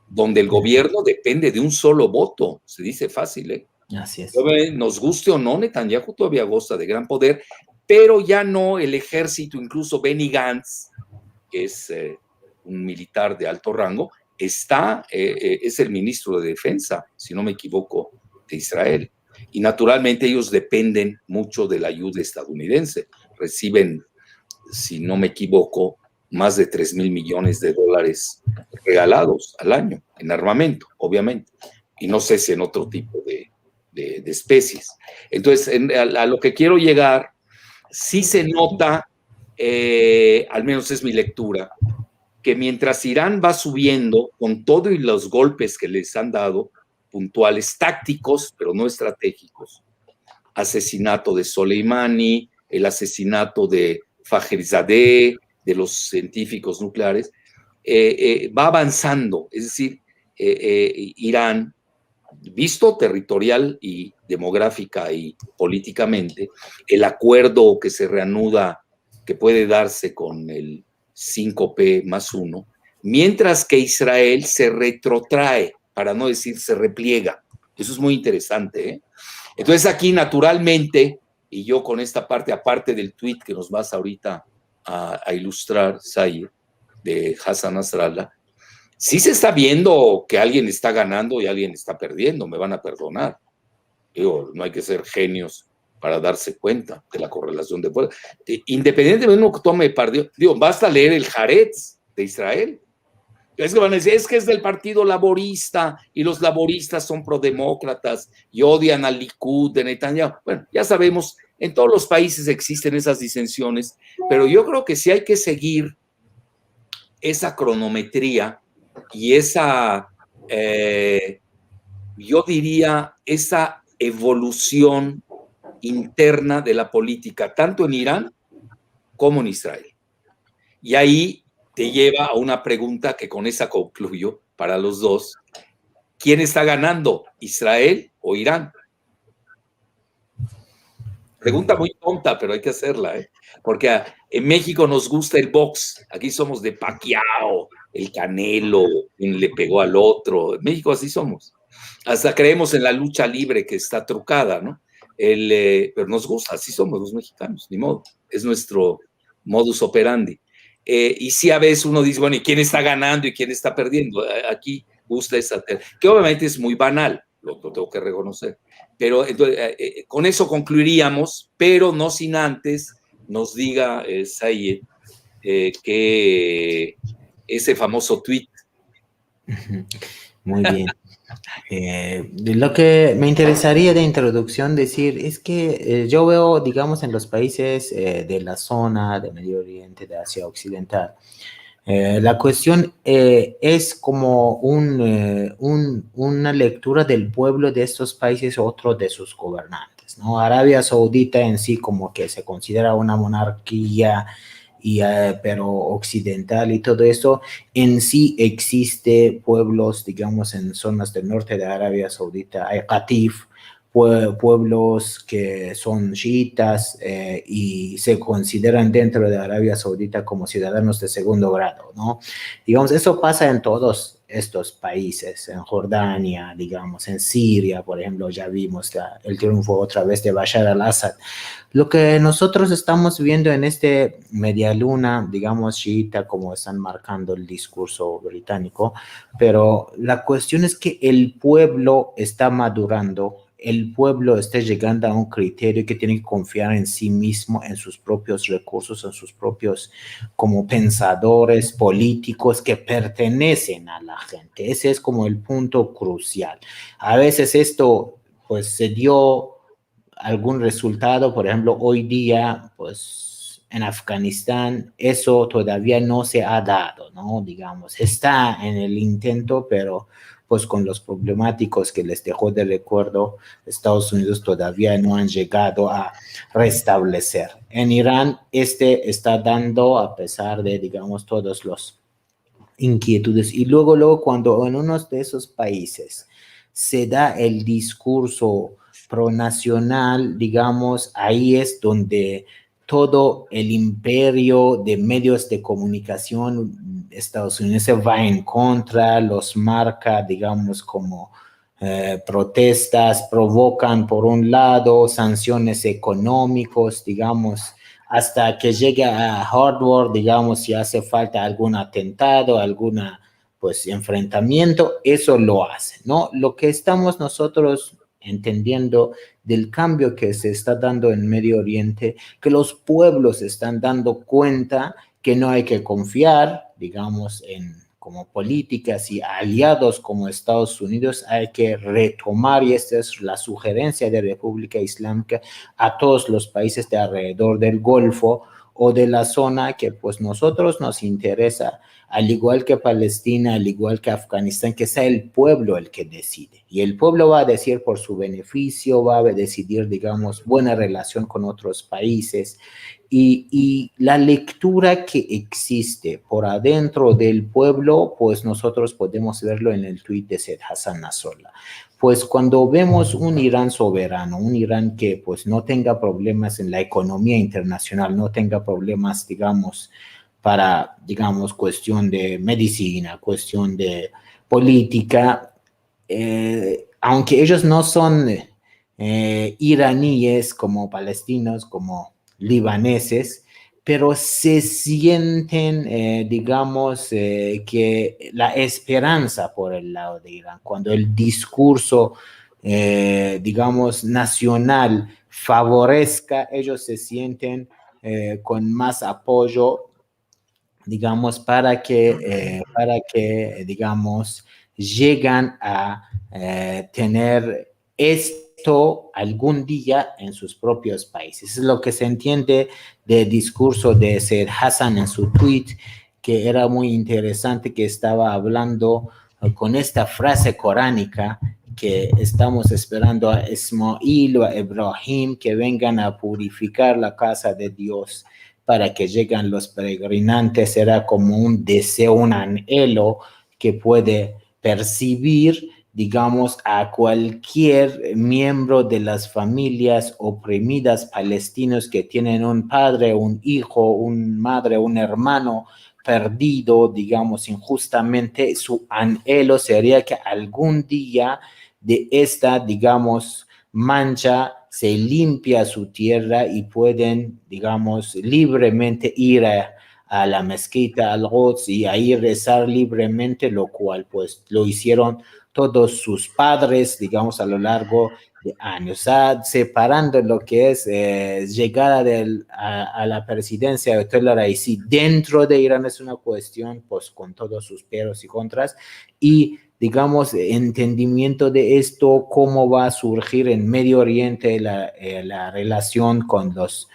donde el gobierno depende de un solo voto, se dice fácil, ¿eh? Así es. Nos guste o no, Netanyahu todavía goza de gran poder, pero ya no el ejército, incluso Benny Gantz, que es un militar de alto rango, es el ministro de Defensa, si no me equivoco, de Israel. Y naturalmente ellos dependen mucho de la ayuda estadounidense. Reciben, si no me equivoco, más de 3,000 millones de dólares regalados al año en armamento, obviamente. Y no sé si en otro tipo de especies. Entonces, a lo que quiero llegar, sí se nota, al menos es mi lectura, que mientras Irán va subiendo con todo y los golpes que les han dado, puntuales, tácticos, pero no estratégicos, asesinato de Soleimani, el asesinato de Fakhrizadeh, de los científicos nucleares, va avanzando, es decir, Irán, visto territorial y demográfica y políticamente, el acuerdo que se reanuda, que puede darse con el 5P+1, mientras que Israel se retrotrae, para no decir se repliega. Eso es muy interesante, ¿eh? Entonces aquí naturalmente, y yo con esta parte, aparte del tweet que nos vas ahorita a ilustrar, Sayed, de Hassan Nasrallah, sí se está viendo que alguien está ganando y alguien está perdiendo, me van a perdonar. Digo, no hay que ser genios para darse cuenta de la correlación de fuerza. Independientemente de uno que tome partido, digo, basta leer el Haaretz de Israel. Es que van a decir, es que es del partido laborista y los laboristas son prodemócratas y odian al Likud de Netanyahu. Bueno, ya sabemos, en todos los países existen esas disensiones, pero yo creo que sí hay que seguir esa cronometría y esa, yo diría, esa evolución interna de la política, tanto en Irán como en Israel. Y ahí te lleva a una pregunta que con esa concluyo para los dos. ¿Quién está ganando, Israel o Irán? Pregunta muy tonta, pero hay que hacerla, ¿eh? Porque en México nos gusta el box. Aquí somos de Pacquiao, el Canelo, quien le pegó al otro. En México así somos. Hasta creemos en la lucha libre que está trucada, ¿no? Pero nos gusta, así somos los mexicanos, ni modo. Es nuestro modus operandi. Y sí, a veces uno dice, bueno, ¿y quién está ganando y quién está perdiendo? Aquí gusta esa, que obviamente es muy banal, lo tengo que reconocer. Pero entonces, con eso concluiríamos, pero no sin antes nos diga, Sayed, que ese famoso tweet. Muy bien. De lo que me interesaría de introducción decir es que yo veo, digamos, en los países de la zona de Medio Oriente, de Asia Occidental, la cuestión es como una lectura del pueblo de estos países, otro de sus gobernantes, ¿no? Arabia Saudita en sí como que se considera una monarquía, pero occidental y todo eso, en sí existe pueblos, digamos, en zonas del norte de Arabia Saudita, hay Qatif, pueblos que son chiitas y se consideran dentro de Arabia Saudita como ciudadanos de segundo grado, ¿no? Digamos, eso pasa en todos estos países, en Jordania, digamos, en Siria, por ejemplo, ya vimos el triunfo otra vez de Bashar al-Assad. Lo que nosotros estamos viendo en este media luna, digamos, chiita, como están marcando el discurso británico, pero la cuestión es que el pueblo está madurando, el pueblo está llegando a un criterio que tiene que confiar en sí mismo, en sus propios recursos, en sus propios como pensadores políticos que pertenecen a la gente. Ese es como el punto crucial. A veces esto pues se dio algún resultado, por ejemplo, hoy día, pues en Afganistán, eso todavía no se ha dado, ¿no? Digamos, está en el intento, pero pues con los problemáticos que les dejó de recuerdo, Estados Unidos todavía no han llegado a restablecer. En Irán, está dando, a pesar de, digamos, todos los inquietudes. Y luego cuando en uno de esos países se da el discurso pronacional, digamos, ahí es donde todo el imperio de medios de comunicación estadounidense va en contra, los marca, digamos, como protestas, provocan por un lado sanciones económicos, digamos, hasta que llegue a hardware, digamos, si hace falta algún atentado, alguna pues enfrentamiento, eso lo hace, ¿no? Lo que estamos nosotros entendiendo del cambio que se está dando en Medio Oriente, que los pueblos están dando cuenta que no hay que confiar, digamos, en como políticas y aliados como Estados Unidos, hay que retomar, y esta es la sugerencia de República Islámica, a todos los países de alrededor del Golfo o de la zona que pues nosotros nos interesa, al igual que Palestina, al igual que Afganistán, que sea el pueblo el que decide. Y el pueblo va a decir por su beneficio, va a decidir, digamos, buena relación con otros países. Y la lectura que existe por adentro del pueblo, pues nosotros podemos verlo en el tuit de Said Hassan Nasrallah. Pues cuando vemos un Irán soberano, un Irán que pues no tenga problemas en la economía internacional, no tenga problemas, digamos, para, digamos, cuestión de medicina, cuestión de política, aunque ellos no son iraníes como palestinos, como libaneses, pero se sienten, digamos, que la esperanza por el lado de Irán, cuando el discurso, digamos, nacional favorezca, ellos se sienten con más apoyo, digamos, para que digamos, llegan a tener esto algún día en sus propios países. Es lo que se entiende del discurso de Said Hassan en su tweet, que era muy interesante, que estaba hablando con esta frase coránica que estamos esperando a Ismail o a Ibrahim que vengan a purificar la casa de Dios para que lleguen los peregrinantes. Era como un deseo, un anhelo que puede percibir, digamos, a cualquier miembro de las familias oprimidas palestinos que tienen un padre, un hijo, una madre, un hermano perdido, digamos, injustamente. Su anhelo sería que algún día de esta, digamos, mancha se limpia su tierra y pueden, digamos, libremente ir a la mezquita Al-Quds y ahí rezar libremente, lo cual pues lo hicieron todos sus padres, digamos, a lo largo de años, está separando lo que es llegada a la presidencia de Ayatollah Raisi dentro de Irán es una cuestión pues con todos sus peros y contras y digamos entendimiento de esto, cómo va a surgir en Medio Oriente la relación con los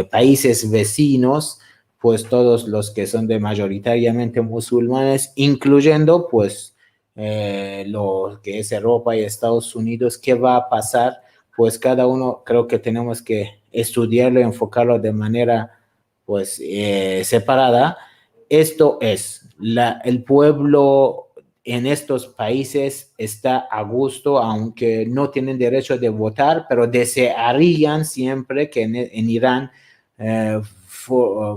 países vecinos, pues todos los que son de mayoritariamente musulmanes, incluyendo pues lo que es Europa y Estados Unidos, ¿qué va a pasar? Pues cada uno creo que tenemos que estudiarlo y enfocarlo de manera pues separada. Esto es, el pueblo en estos países está a gusto, aunque no tienen derecho de votar, pero desearían siempre que en Irán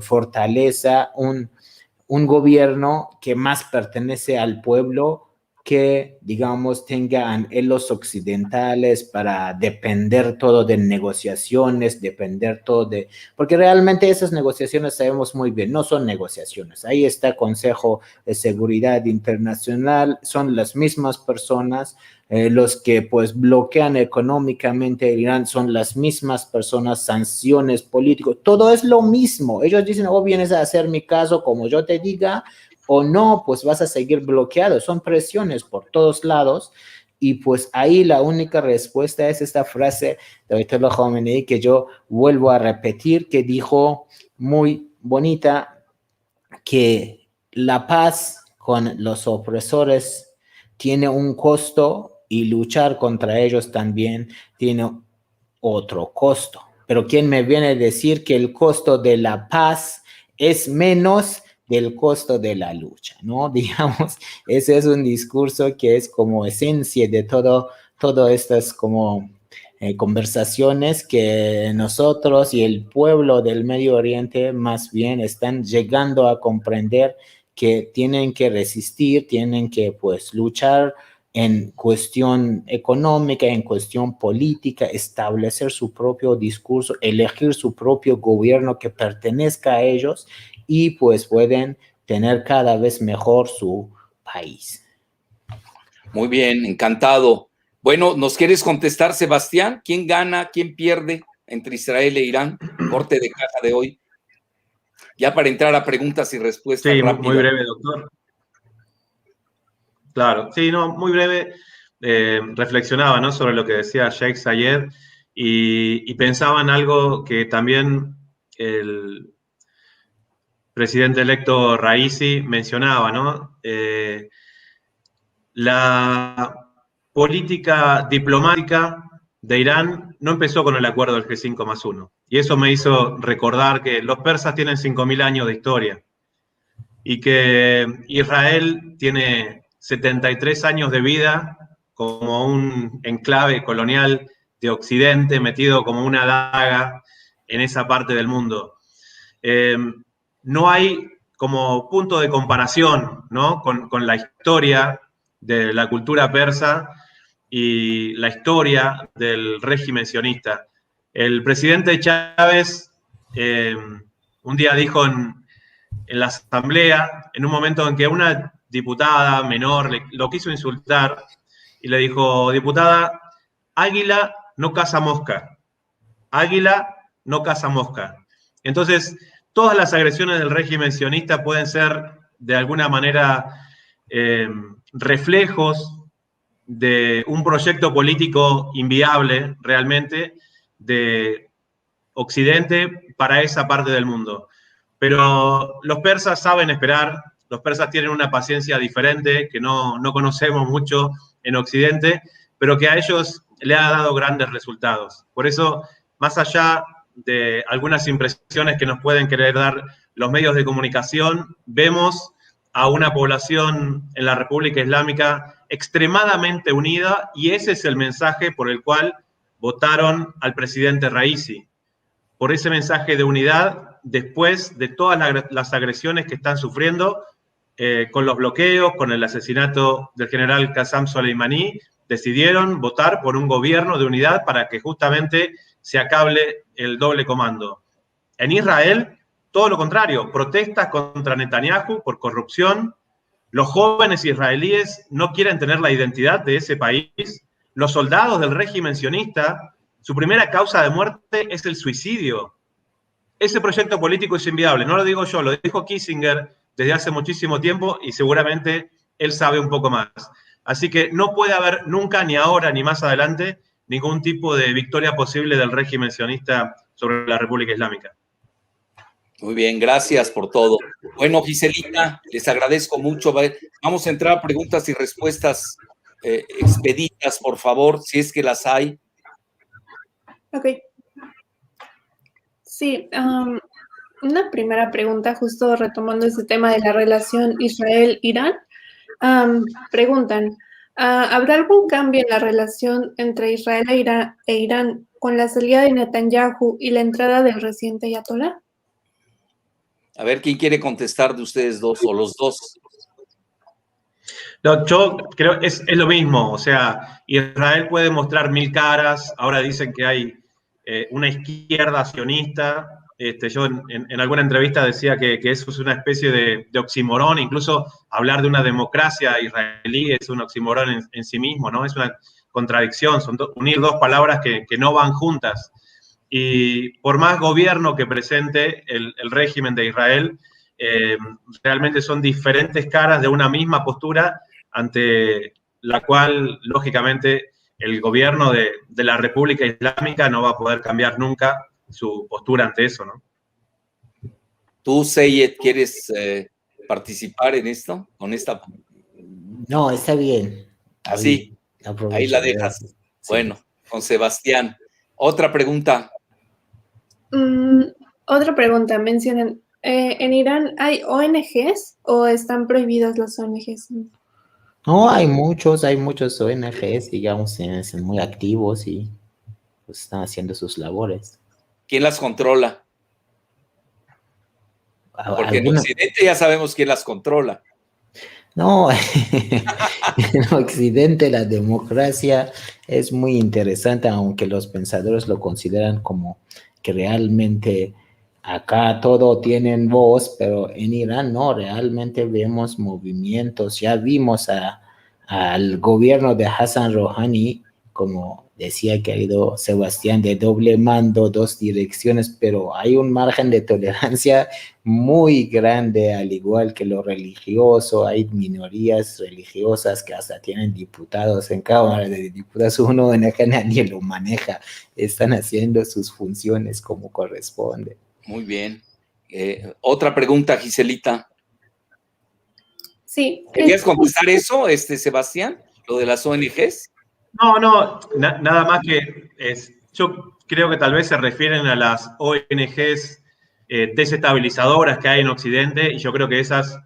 fortaleza un gobierno que más pertenece al pueblo, que, digamos, tenga anhelos occidentales para depender todo de negociaciones, depender todo de... Porque realmente esas negociaciones sabemos muy bien, no son negociaciones. Ahí está Consejo de Seguridad Internacional, son las mismas personas, los que pues bloquean económicamente Irán son las mismas personas, sanciones políticas, todo es lo mismo. Ellos dicen, oh, vienes a hacer mi caso como yo te diga, o no, pues vas a seguir bloqueado. Son presiones por todos lados y pues ahí la única respuesta es esta frase de Ayatollah Khomeini que yo vuelvo a repetir, que dijo muy bonita, que la paz con los opresores tiene un costo y luchar contra ellos también tiene otro costo. Pero ¿quién me viene a decir que el costo de la paz es menos del costo de la lucha, ¿no? Digamos, ese es un discurso que es como esencia de todo estas como conversaciones que nosotros y el pueblo del Medio Oriente más bien están llegando a comprender que tienen que resistir, tienen que pues luchar en cuestión económica, en cuestión política, establecer su propio discurso, elegir su propio gobierno que pertenezca a ellos y pues pueden tener cada vez mejor su país. Muy bien, encantado. Bueno, ¿nos quieres contestar, Sebastián? ¿Quién gana, quién pierde entre Israel e Irán? Corte de caja de hoy. Ya para entrar a preguntas y respuestas rápidas. Muy breve, doctor. Claro, sí, no, muy breve. Reflexionaba, ¿no?, sobre lo que decía Sheikh Zayed y pensaba en algo que también el presidente electo Raisi mencionaba, ¿no? La política diplomática de Irán no empezó con el acuerdo del G5+1. Y eso me hizo recordar que los persas tienen 5.000 años de historia y que Israel tiene 73 años de vida como un enclave colonial de Occidente metido como una daga en esa parte del mundo. No hay como punto de comparación, ¿no?, con la historia de la cultura persa y la historia del régimen sionista. El presidente Chávez un día dijo en la asamblea, en un momento en que una diputada menor lo quiso insultar y le dijo: diputada, águila no caza mosca, águila no caza mosca. Entonces, todas las agresiones del régimen sionista pueden ser de alguna manera reflejos de un proyecto político inviable realmente de Occidente para esa parte del mundo. Pero los persas saben esperar, los persas tienen una paciencia diferente que no conocemos mucho en Occidente, pero que a ellos le ha dado grandes resultados. Por eso, más allá de algunas impresiones que nos pueden querer dar los medios de comunicación, vemos a una población en la República Islámica extremadamente unida, y ese es el mensaje por el cual votaron al presidente Raisi, por ese mensaje de unidad después de todas las agresiones que están sufriendo con los bloqueos, con el asesinato del general Qassam Soleimani. Decidieron votar por un gobierno de unidad para que justamente se acabe el doble comando. En Israel, todo lo contrario, protestas contra Netanyahu por corrupción. Los jóvenes israelíes no quieren tener la identidad de ese país los soldados del régimen sionista, su primera causa de muerte es el suicidio. Ese proyecto político es inviable, no lo digo yo, lo dijo Kissinger desde hace muchísimo tiempo y seguramente él sabe un poco más. Así que no puede haber nunca, ni ahora, ni más adelante, ningún tipo de victoria posible del régimen sionista sobre la República Islámica. Muy bien, gracias por todo. Bueno, Giselita, les agradezco mucho. Vamos a entrar a preguntas y respuestas expeditas, por favor, si es que las hay. Ok. Sí, una primera pregunta, justo retomando ese tema de la relación Israel-Irán. Preguntan, ¿habrá algún cambio en la relación entre Israel e Irán con la salida de Netanyahu y la entrada del reciente ayatolá? A ver, ¿quién quiere contestar de ustedes dos o los dos? No, yo creo que es lo mismo, o sea, Israel puede mostrar mil caras, ahora dicen que hay una izquierda sionista, yo en alguna entrevista decía que eso es una especie de oxímoron, incluso hablar de una democracia israelí es un oxímoron en sí mismo, ¿no? Es una contradicción, son unir dos palabras que no van juntas. Y por más gobierno que presente el régimen de Israel, realmente son diferentes caras de una misma postura ante la cual, lógicamente, el gobierno de la República Islámica no va a poder cambiar nunca su postura ante eso, ¿no? ¿Tú, Seyed, quieres participar en esto? ¿Con esta? No, está bien. Así, ahí la dejas. Sí. Bueno, con Sebastián. Otra pregunta. Otra pregunta, mencionan, ¿en Irán hay ONGs o están prohibidas las ONGs? No, hay muchos ONGs, digamos, son muy activos y pues, están haciendo sus labores. ¿Quién las controla? Porque en Occidente ya sabemos quién las controla. No, en Occidente la democracia es muy interesante, aunque los pensadores lo consideran como que realmente acá todo tienen voz, pero en Irán no, realmente vemos movimientos. Ya vimos al gobierno de Hassan Rouhani, como decía querido Sebastián, de doble mando, dos direcciones, pero hay un margen de tolerancia muy grande, al igual que lo religioso. Hay minorías religiosas que hasta tienen diputados en Cámara de Diputados. Uno en ni lo maneja, están haciendo sus funciones como corresponde. Muy bien. Otra pregunta, Giselita. Sí. ¿Querías contestar eso, Sebastián? ¿Lo de las ONGs? No, nada más que yo creo que tal vez se refieren a las ONGs desestabilizadoras que hay en Occidente, y yo creo que esas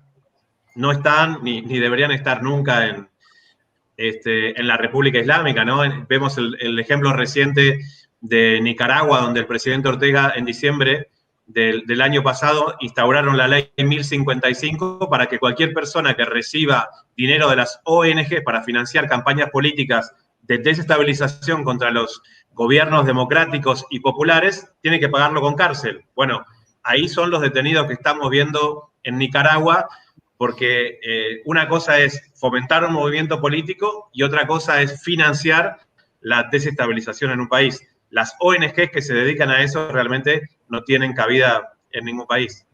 no están ni deberían estar nunca en la República Islámica, ¿no? Vemos el ejemplo reciente de Nicaragua, donde el presidente Ortega en diciembre del año pasado instauraron la ley 1055 para que cualquier persona que reciba dinero de las ONG para financiar campañas políticas de desestabilización contra los gobiernos democráticos y populares, tiene que pagarlo con cárcel. Bueno, ahí son los detenidos que estamos viendo en Nicaragua, porque una cosa es fomentar un movimiento político y otra cosa es financiar la desestabilización en un país. Las ONGs que se dedican a eso realmente no tienen cabida en ningún país.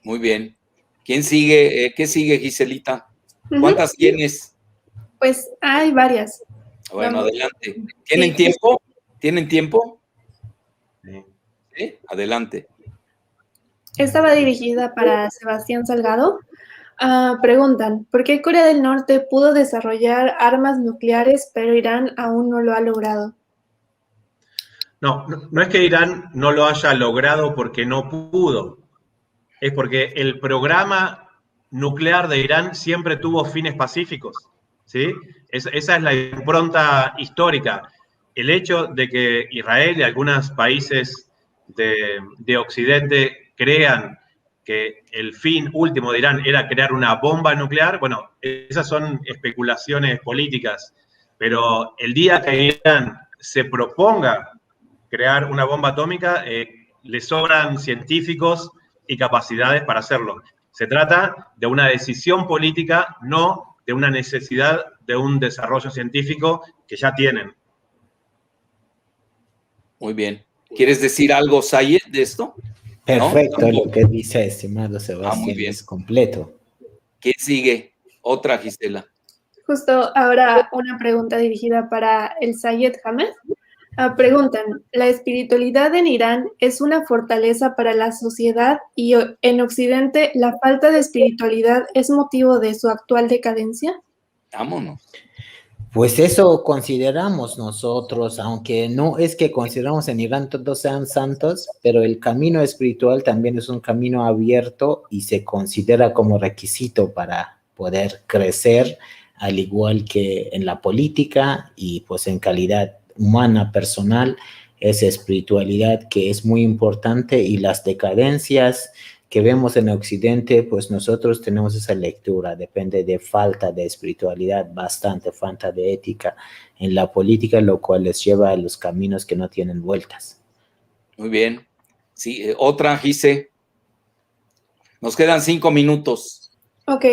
Muy bien. ¿Quién sigue? ¿Qué sigue, Giselita? ¿Cuántas tienes? Pues hay varias. Bueno, adelante. ¿Tienen tiempo? ¿Tienen tiempo? Sí, adelante. Esta va dirigida para Sebastián Salgado. Preguntan, ¿por qué Corea del Norte pudo desarrollar armas nucleares, pero Irán aún no lo ha logrado? No es que Irán no lo haya logrado porque no pudo. Es porque el programa nuclear de Irán siempre tuvo fines pacíficos, ¿sí? Esa es la impronta histórica. El hecho de que Israel y algunos países de Occidente crean que el fin último de Irán era crear una bomba nuclear, bueno, esas son especulaciones políticas, pero el día que Irán se proponga crear una bomba atómica, le sobran científicos y capacidades para hacerlo. Se trata de una decisión política, no de una necesidad de un desarrollo científico ya tienen. Muy bien. ¿Quieres decir algo, Sayed, de esto? Perfecto, ¿No? lo que dice estimado Muy Sebastián bien. es completo. ¿Quién sigue? Otra, Gisela. Justo ahora una pregunta dirigida para el Sayed Hamed. Preguntan, ¿la espiritualidad en Irán es una fortaleza para la sociedad y en Occidente la falta de espiritualidad es motivo de su actual decadencia? Vámonos. Pues eso consideramos nosotros, aunque no es que consideramos en Irán todos sean santos, pero el camino espiritual también es un camino abierto y se considera como requisito para poder crecer, al igual que en la política y pues en calidad humana, personal, esa espiritualidad que es muy importante y las decadencias que vemos en Occidente, pues nosotros tenemos esa lectura, depende de falta de espiritualidad, bastante falta de ética en la política, lo cual les lleva a los caminos que no tienen vueltas. Muy bien. Sí, otra, Gise. Nos quedan 5 minutos. Ok.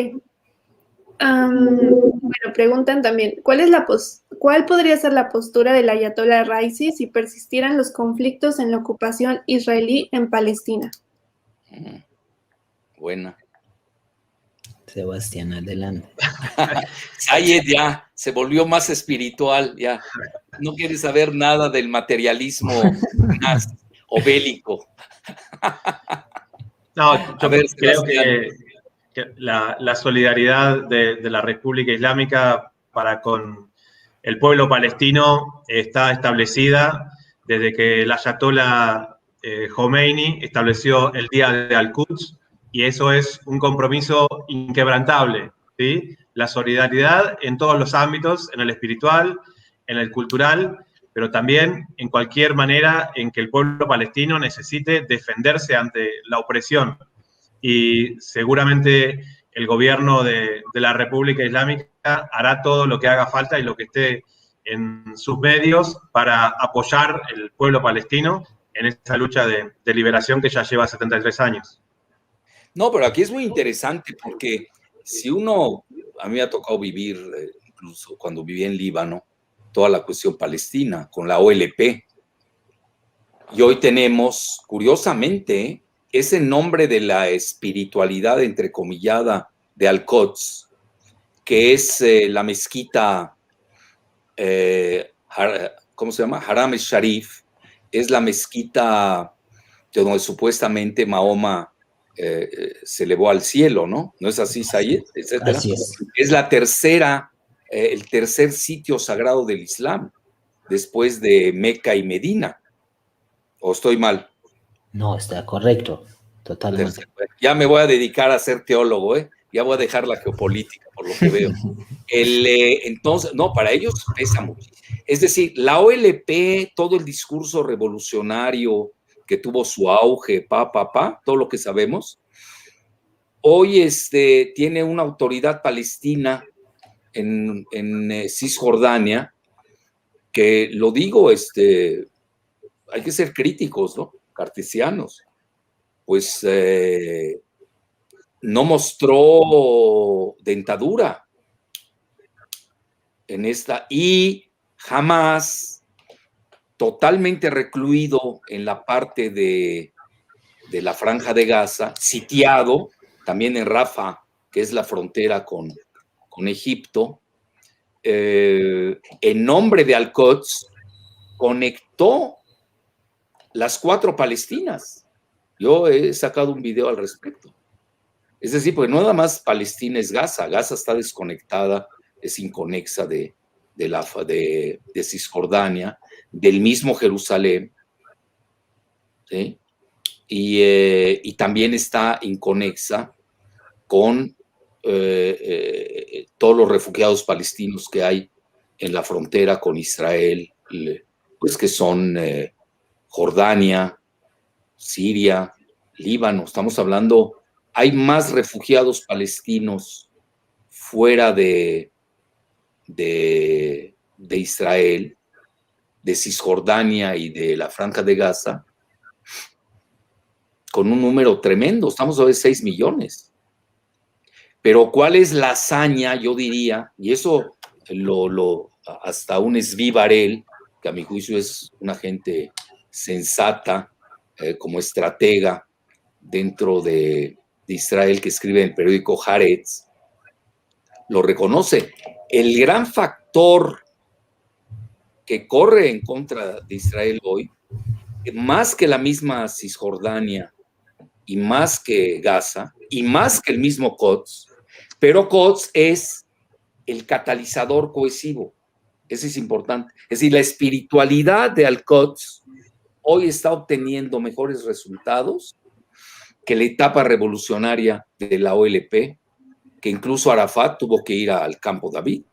Bueno, preguntan también, ¿cuál podría ser la postura del Ayatollah Raisi si persistieran los conflictos en la ocupación israelí en Palestina? Buena. Sebastián, adelante. Sayed ya se volvió más espiritual, ya. No quiere saber nada del materialismo más o bélico. No, yo ver, creo que la solidaridad de la República Islámica para con el pueblo palestino está establecida desde que el ayatollah Khomeini estableció el Día de Al-Quds, y eso es un compromiso inquebrantable, ¿sí? La solidaridad en todos los ámbitos, en el espiritual, en el cultural, pero también en cualquier manera en que el pueblo palestino necesite defenderse ante la opresión. Y seguramente el gobierno de la República Islámica hará todo lo que haga falta y lo que esté en sus medios para apoyar el pueblo palestino en esta lucha de liberación que ya lleva 73 años. No, pero aquí es muy interesante porque si uno, a mí me ha tocado vivir, incluso cuando viví en Líbano, toda la cuestión palestina con la OLP. Y hoy tenemos, curiosamente, ese nombre de la espiritualidad entrecomillada de Al-Quds, que es la mezquita, ¿cómo se llama? Haram el-Sharif, es la mezquita de donde supuestamente Mahoma se elevó al cielo, ¿no? ¿No es así, Sayed? Etcétera. Así es. Es la tercera, el tercer sitio sagrado del Islam, después de Meca y Medina. ¿O estoy mal? No, está correcto, totalmente. Ya me voy a dedicar a ser teólogo, ¿eh? Ya voy a dejar la geopolítica, por lo que veo. Entonces, no, para ellos pesa mucho. Es decir, la OLP, todo el discurso revolucionario que tuvo su auge, todo lo que sabemos, hoy tiene una autoridad palestina en Cisjordania, que lo digo, hay que ser críticos, ¿no? Cartesianos. Pues no mostró dentadura en esta, y jamás, totalmente recluido en la parte de la Franja de Gaza, sitiado, también en Rafah, que es la frontera con Egipto, en nombre de Al-Quds, conectó las 4 Palestinas. Yo he sacado un video al respecto. Es decir, porque no nada más Palestina es Gaza. Gaza está desconectada, es inconexa de Cisjordania, del mismo Jerusalén, ¿sí? Y también está inconexa con todos los refugiados palestinos que hay en la frontera con Israel, pues que son Jordania, Siria, Líbano. Estamos hablando, hay más refugiados palestinos fuera de Israel, de Cisjordania y de la Franja de Gaza, con un número tremendo. Estamos hablando de 6 millones. Pero ¿cuál es la hazaña, yo diría? Y eso hasta un Zvi Barel, que a mi juicio es una gente sensata, como estratega dentro de Israel, que escribe en el periódico Haaretz, lo reconoce. El gran factor que corre en contra de Israel hoy, más que la misma Cisjordania, y más que Gaza, y más que el mismo Quds, pero Quds es el catalizador cohesivo. Eso es importante. Es decir, la espiritualidad de Al-Quds hoy está obteniendo mejores resultados que la etapa revolucionaria de la OLP, que incluso Arafat tuvo que ir al Campo David.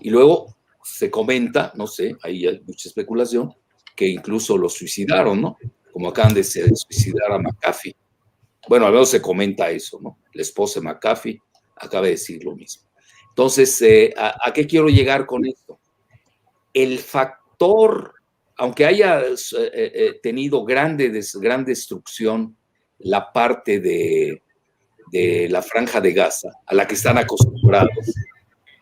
Y luego se comenta, no sé, ahí hay mucha especulación, que incluso lo suicidaron, ¿no? Como acaban de suicidar a McAfee. Bueno, al menos se comenta eso, ¿no? La esposa de McAfee acaba de decir lo mismo. Entonces, ¿a qué quiero llegar con esto? El factor, aunque haya tenido gran destrucción la parte de la Franja de Gaza, a la que están acostumbrados,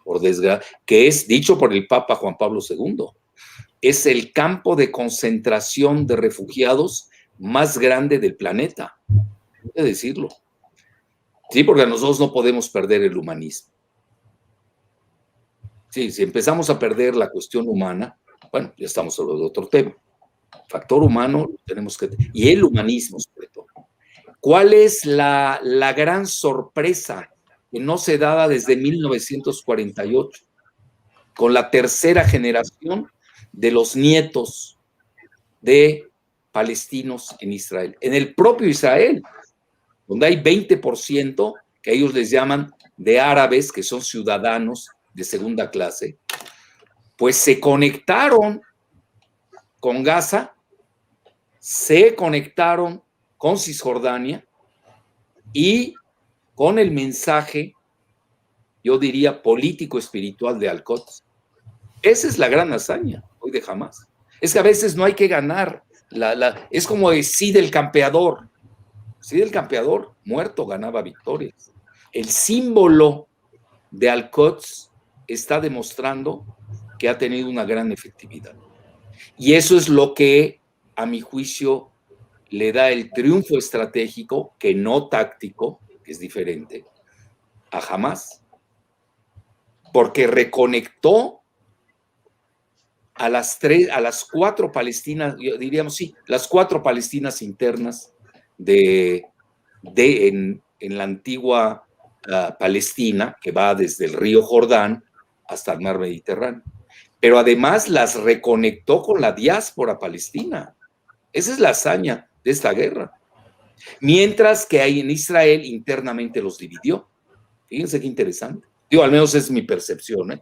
por desgracia, que es dicho por el Papa Juan Pablo II, es el campo de concentración de refugiados más grande del planeta. Hay que decirlo. Sí, porque nosotros no podemos perder el humanismo. Sí, si empezamos a perder la cuestión humana, bueno, ya estamos hablando de otro tema. Factor humano tenemos que... Y el humanismo, sobre todo. ¿Cuál es la gran sorpresa que no se daba desde 1948? Con la tercera generación de los nietos de palestinos en Israel. En el propio Israel, donde hay 20% que ellos les llaman de árabes, que son ciudadanos de segunda clase, pues se conectaron con Gaza, se conectaron con Cisjordania y con el mensaje, yo diría, político-espiritual de Al-Quds. Esa es la gran hazaña hoy de Hamas. Es que a veces no hay que ganar. Es como el Cid el campeador. Cid el campeador, muerto, ganaba victorias. El símbolo de Al-Quds está demostrando que ha tenido una gran efectividad. Y eso es lo que, a mi juicio, le da el triunfo estratégico, que no táctico, que es diferente, a Hamas. Porque reconectó a las 4 Palestinas, diríamos sí, las 4 Palestinas internas en la antigua Palestina, que va desde el río Jordán hasta el mar Mediterráneo. Pero además las reconectó con la diáspora palestina. Esa es la hazaña de esta guerra. Mientras que ahí en Israel internamente los dividió. Fíjense qué interesante. Digo, al menos es mi percepción, ¿eh?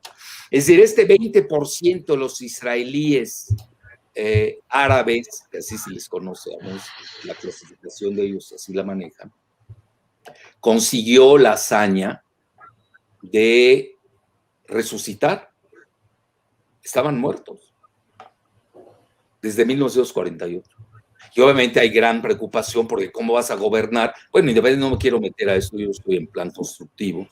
Es decir, este 20% de los israelíes árabes, que así se les conoce, la clasificación de ellos así la manejan, consiguió la hazaña de resucitar. Estaban muertos desde 1948. Y obviamente hay gran preocupación porque cómo vas a gobernar. Bueno, independientemente, no me quiero meter a esto, yo estoy en plan constructivo,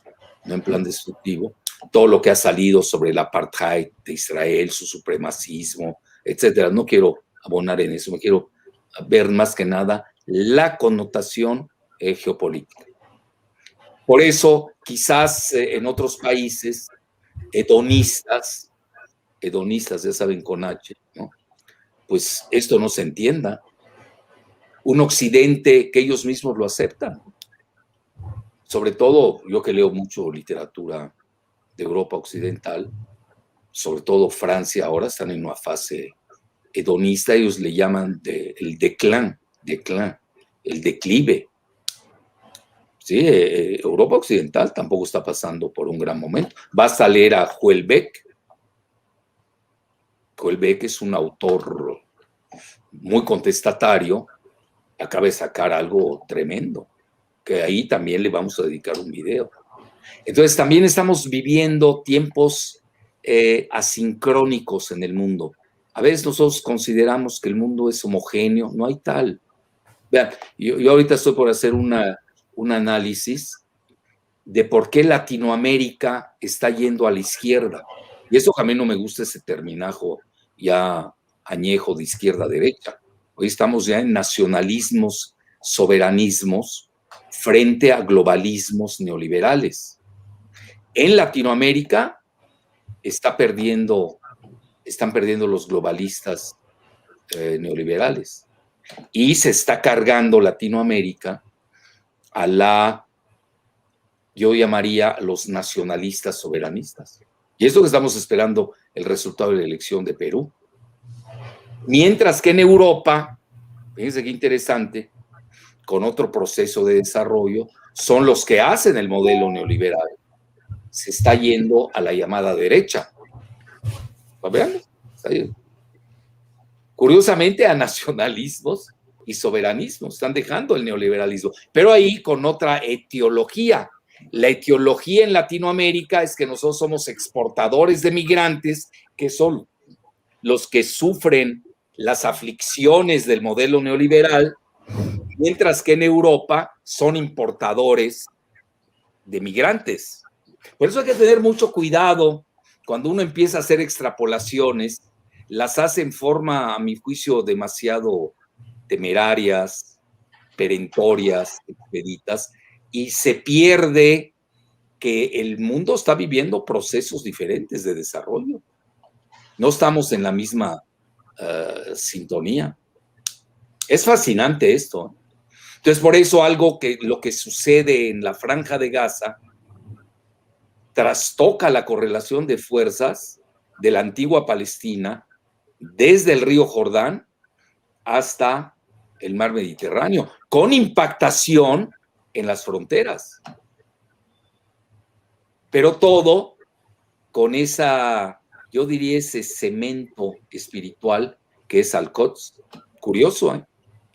no en plan destructivo. Todo lo que ha salido sobre el apartheid de Israel, su supremacismo, etcétera. No quiero abonar en eso, me quiero ver más que nada la connotación geopolítica. Por eso, quizás en otros países hedonistas, ya saben, con H, ¿no? Pues esto no se entienda. Un occidente que ellos mismos lo aceptan. Sobre todo, yo que leo mucho literatura de Europa occidental, sobre todo Francia, ahora están en una fase hedonista, ellos le llaman el declán, el declive. Sí, Europa occidental tampoco está pasando por un gran momento. Basta leer a Houellebecq. Houellebecq es un autor muy contestatario, acaba de sacar algo tremendo, que ahí también le vamos a dedicar un video. Entonces también estamos viviendo tiempos asincrónicos en el mundo. A veces nosotros consideramos que el mundo es homogéneo, no hay tal. Vean, yo ahorita estoy por hacer un análisis de por qué Latinoamérica está yendo a la izquierda. Y eso también no me gusta, ese terminajo ya añejo de izquierda-derecha. Hoy estamos ya en nacionalismos, soberanismos, frente a globalismos neoliberales. En Latinoamérica están perdiendo los globalistas neoliberales. Y se está cargando Latinoamérica a yo llamaría los nacionalistas soberanistas. Y es lo que estamos esperando, el resultado de la elección de Perú. Mientras que en Europa, fíjense qué interesante, con otro proceso de desarrollo, son los que hacen el modelo neoliberal. Se está yendo a la llamada derecha. ¿Vean? Está yendo. Curiosamente, a nacionalismos y soberanismos. Están dejando el neoliberalismo. Pero ahí con otra etiología. La etiología en Latinoamérica es que nosotros somos exportadores de migrantes, que son los que sufren las aflicciones del modelo neoliberal, mientras que en Europa son importadores de migrantes. Por eso hay que tener mucho cuidado cuando uno empieza a hacer extrapolaciones, las hace en forma, a mi juicio, demasiado temerarias, perentorias, expeditas, y se pierde que el mundo está viviendo procesos diferentes de desarrollo. No estamos en la misma sintonía. Es fascinante esto. Entonces, por eso lo que sucede en la Franja de Gaza trastoca la correlación de fuerzas de la antigua Palestina desde el río Jordán hasta el mar Mediterráneo, con impactación en las fronteras. Pero todo con yo diría, ese cemento espiritual que es Al-Quds. Curioso, ¿eh?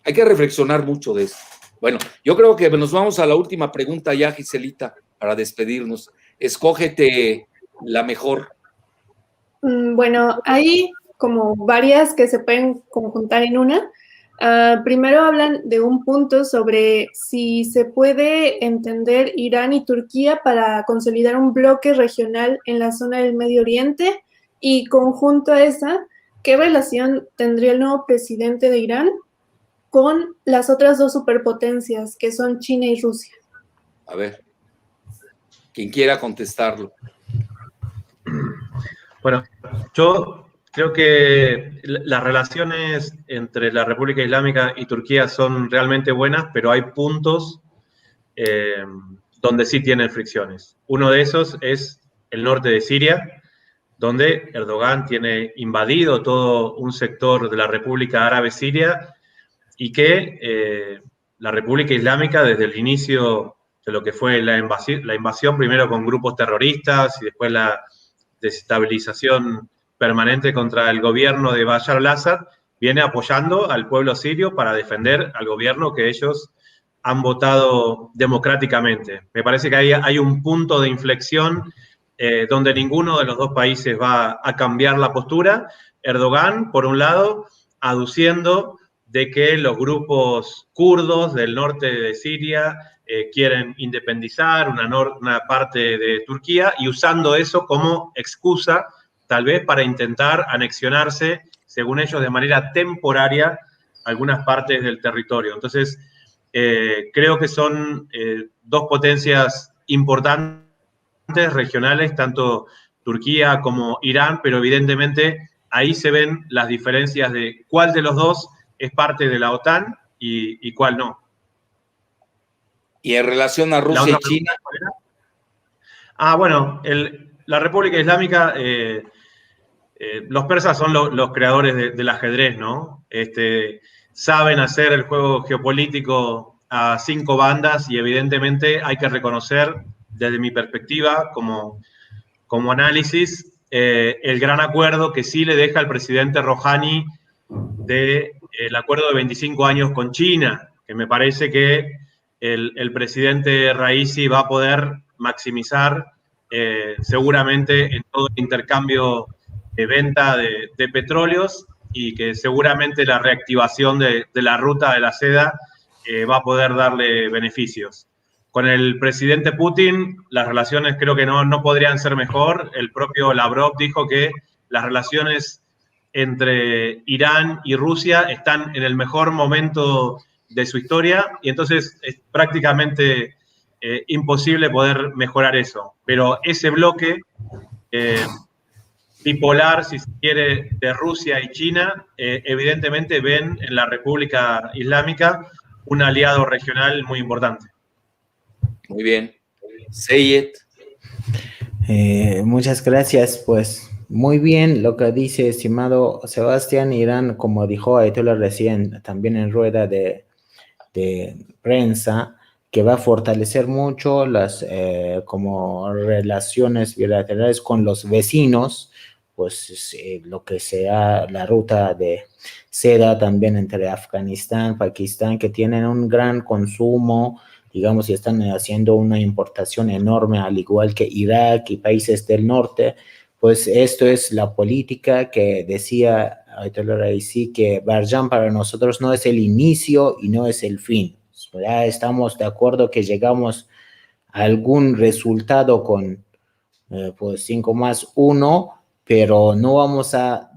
Hay que reflexionar mucho de eso. Bueno, yo creo que nos vamos a la última pregunta ya, Giselita, para despedirnos. Escógete la mejor. Bueno, hay como varias que se pueden conjuntar en una. Primero hablan de un punto sobre si se puede entender Irán y Turquía para consolidar un bloque regional en la zona del Medio Oriente, y conjunto a esa, ¿qué relación tendría el nuevo presidente de Irán con las otras dos superpotencias que son China y Rusia? A ver, quien quiera contestarlo. Bueno, yo creo que las relaciones entre la República Islámica y Turquía son realmente buenas, pero hay puntos donde sí tienen fricciones. Uno de esos es el norte de Siria, donde Erdogan tiene invadido todo un sector de la República Árabe Siria y que la República Islámica, desde el inicio de lo que fue la invasión, primero con grupos terroristas y después la desestabilización permanente contra el gobierno de Bashar al-Assad, viene apoyando al pueblo sirio para defender al gobierno que ellos han votado democráticamente. Me parece que hay un punto de inflexión donde ninguno de los dos países va a cambiar la postura. Erdogan, por un lado, aduciendo de que los grupos kurdos del norte de Siria quieren independizar una parte de Turquía, y usando eso como excusa, tal vez para intentar anexionarse, según ellos, de manera temporaria, algunas partes del territorio. Entonces, creo que son dos potencias importantes regionales, tanto Turquía como Irán, pero evidentemente ahí se ven las diferencias de cuál de los dos es parte de la OTAN y cuál no. ¿Y en relación a Rusia y China? Bueno, la República Islámica, los persas son los creadores del ajedrez, ¿no? Saben hacer el juego geopolítico a 5 bandas, y evidentemente hay que reconocer, desde mi perspectiva como análisis, el gran acuerdo que sí le deja al presidente Rouhani del acuerdo de 25 años con China, que me parece que el presidente Raisi va a poder maximizar seguramente en todo el intercambio de venta de petróleos, y que seguramente la reactivación de la ruta de la seda va a poder darle beneficios. con el presidente Putin las relaciones creo que no podrían ser mejor. El propio Lavrov dijo que las relaciones entre Irán y Rusia están en el mejor momento de su historia y entonces es prácticamente imposible poder mejorar eso. Pero ese bloque bipolar, si se quiere, de Rusia y China, evidentemente ven en la República Islámica un aliado regional muy importante. Muy bien. Sayed. Muchas gracias, pues muy bien lo que dice estimado Sebastián. Irán, como dijo Ayatollah recién, también en rueda de prensa, que va a fortalecer mucho las como relaciones bilaterales con los vecinos, pues lo que sea la ruta de seda también entre Afganistán, Pakistán, que tienen un gran consumo, digamos, y están haciendo una importación enorme, al igual que Irak y países del norte. Pues esto es la política que decía Ayatollah Raisi, que Barján para nosotros no es el inicio y no es el fin. Ya estamos de acuerdo que llegamos a algún resultado con pues 5+1, pero no vamos a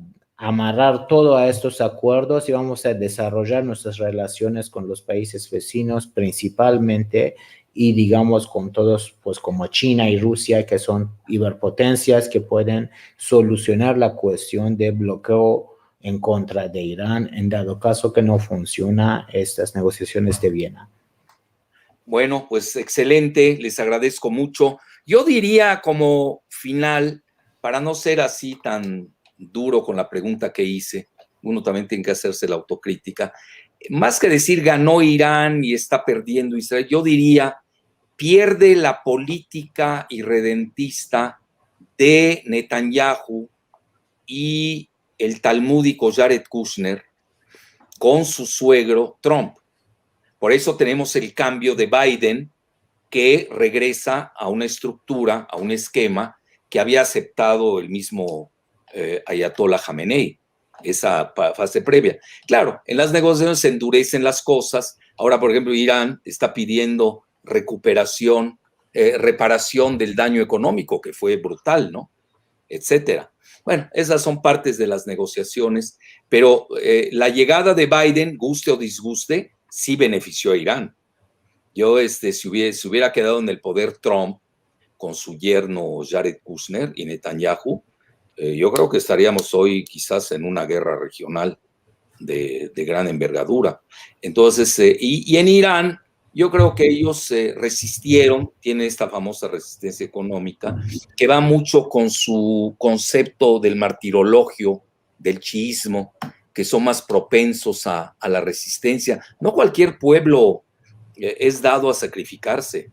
amarrar todo a estos acuerdos y vamos a desarrollar nuestras relaciones con los países vecinos principalmente, y digamos con todos, pues como China y Rusia, que son hiperpotencias que pueden solucionar la cuestión de bloqueo en contra de Irán, en dado caso que no funciona estas negociaciones de Viena. Bueno, pues excelente, les agradezco mucho. Yo diría como final, para no ser así tan duro con la pregunta que hice, uno también tiene que hacerse la autocrítica, más que decir ganó Irán y está perdiendo Israel, yo diría pierde la política irredentista de Netanyahu y el talmúdico Jared Kushner con su suegro Trump. Por eso tenemos el cambio de Biden, que regresa a una estructura, a un esquema que había aceptado el mismo Ayatollah Khamenei, esa fase previa. Claro, en las negociaciones se endurecen las cosas. Ahora, por ejemplo, Irán está pidiendo reparación del daño económico, que fue brutal, ¿no? Etcétera. Bueno, esas son partes de las negociaciones, pero la llegada de Biden, guste o disguste, sí benefició a Irán. Yo, si hubiera quedado en el poder Trump con su yerno Jared Kushner y Netanyahu, yo creo que estaríamos hoy quizás en una guerra regional de gran envergadura. Entonces, y en Irán, yo creo que ellos resistieron, tienen esta famosa resistencia económica, que va mucho con su concepto del martirologio, del chiismo, que son más propensos a la resistencia. No cualquier pueblo es dado a sacrificarse,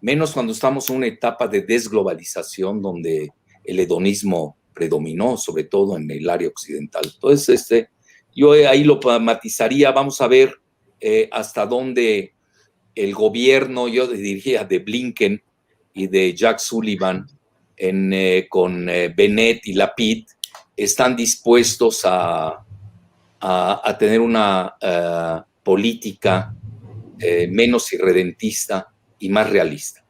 menos cuando estamos en una etapa de desglobalización donde el hedonismo predominó, sobre todo en el área occidental. Entonces, yo ahí lo matizaría. Vamos a ver hasta dónde el gobierno, yo diría, de Blinken y de Jack Sullivan con Bennett y Lapid están dispuestos a tener una política menos irredentista y más realista.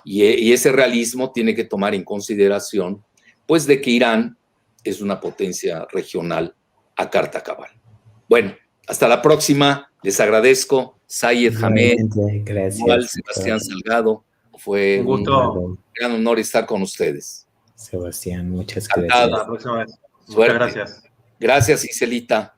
Y ese realismo tiene que tomar en consideración, pues, de que Irán es una potencia regional a carta cabal. Bueno, hasta la próxima. Les agradezco. Sayed Hamed, gracias. Sebastián Salgado. Fue un gran honor estar con ustedes. Sebastián, muchas gracias. gracias. Hasta la próxima vez. Suerte. Muchas gracias. Gracias, Iselita.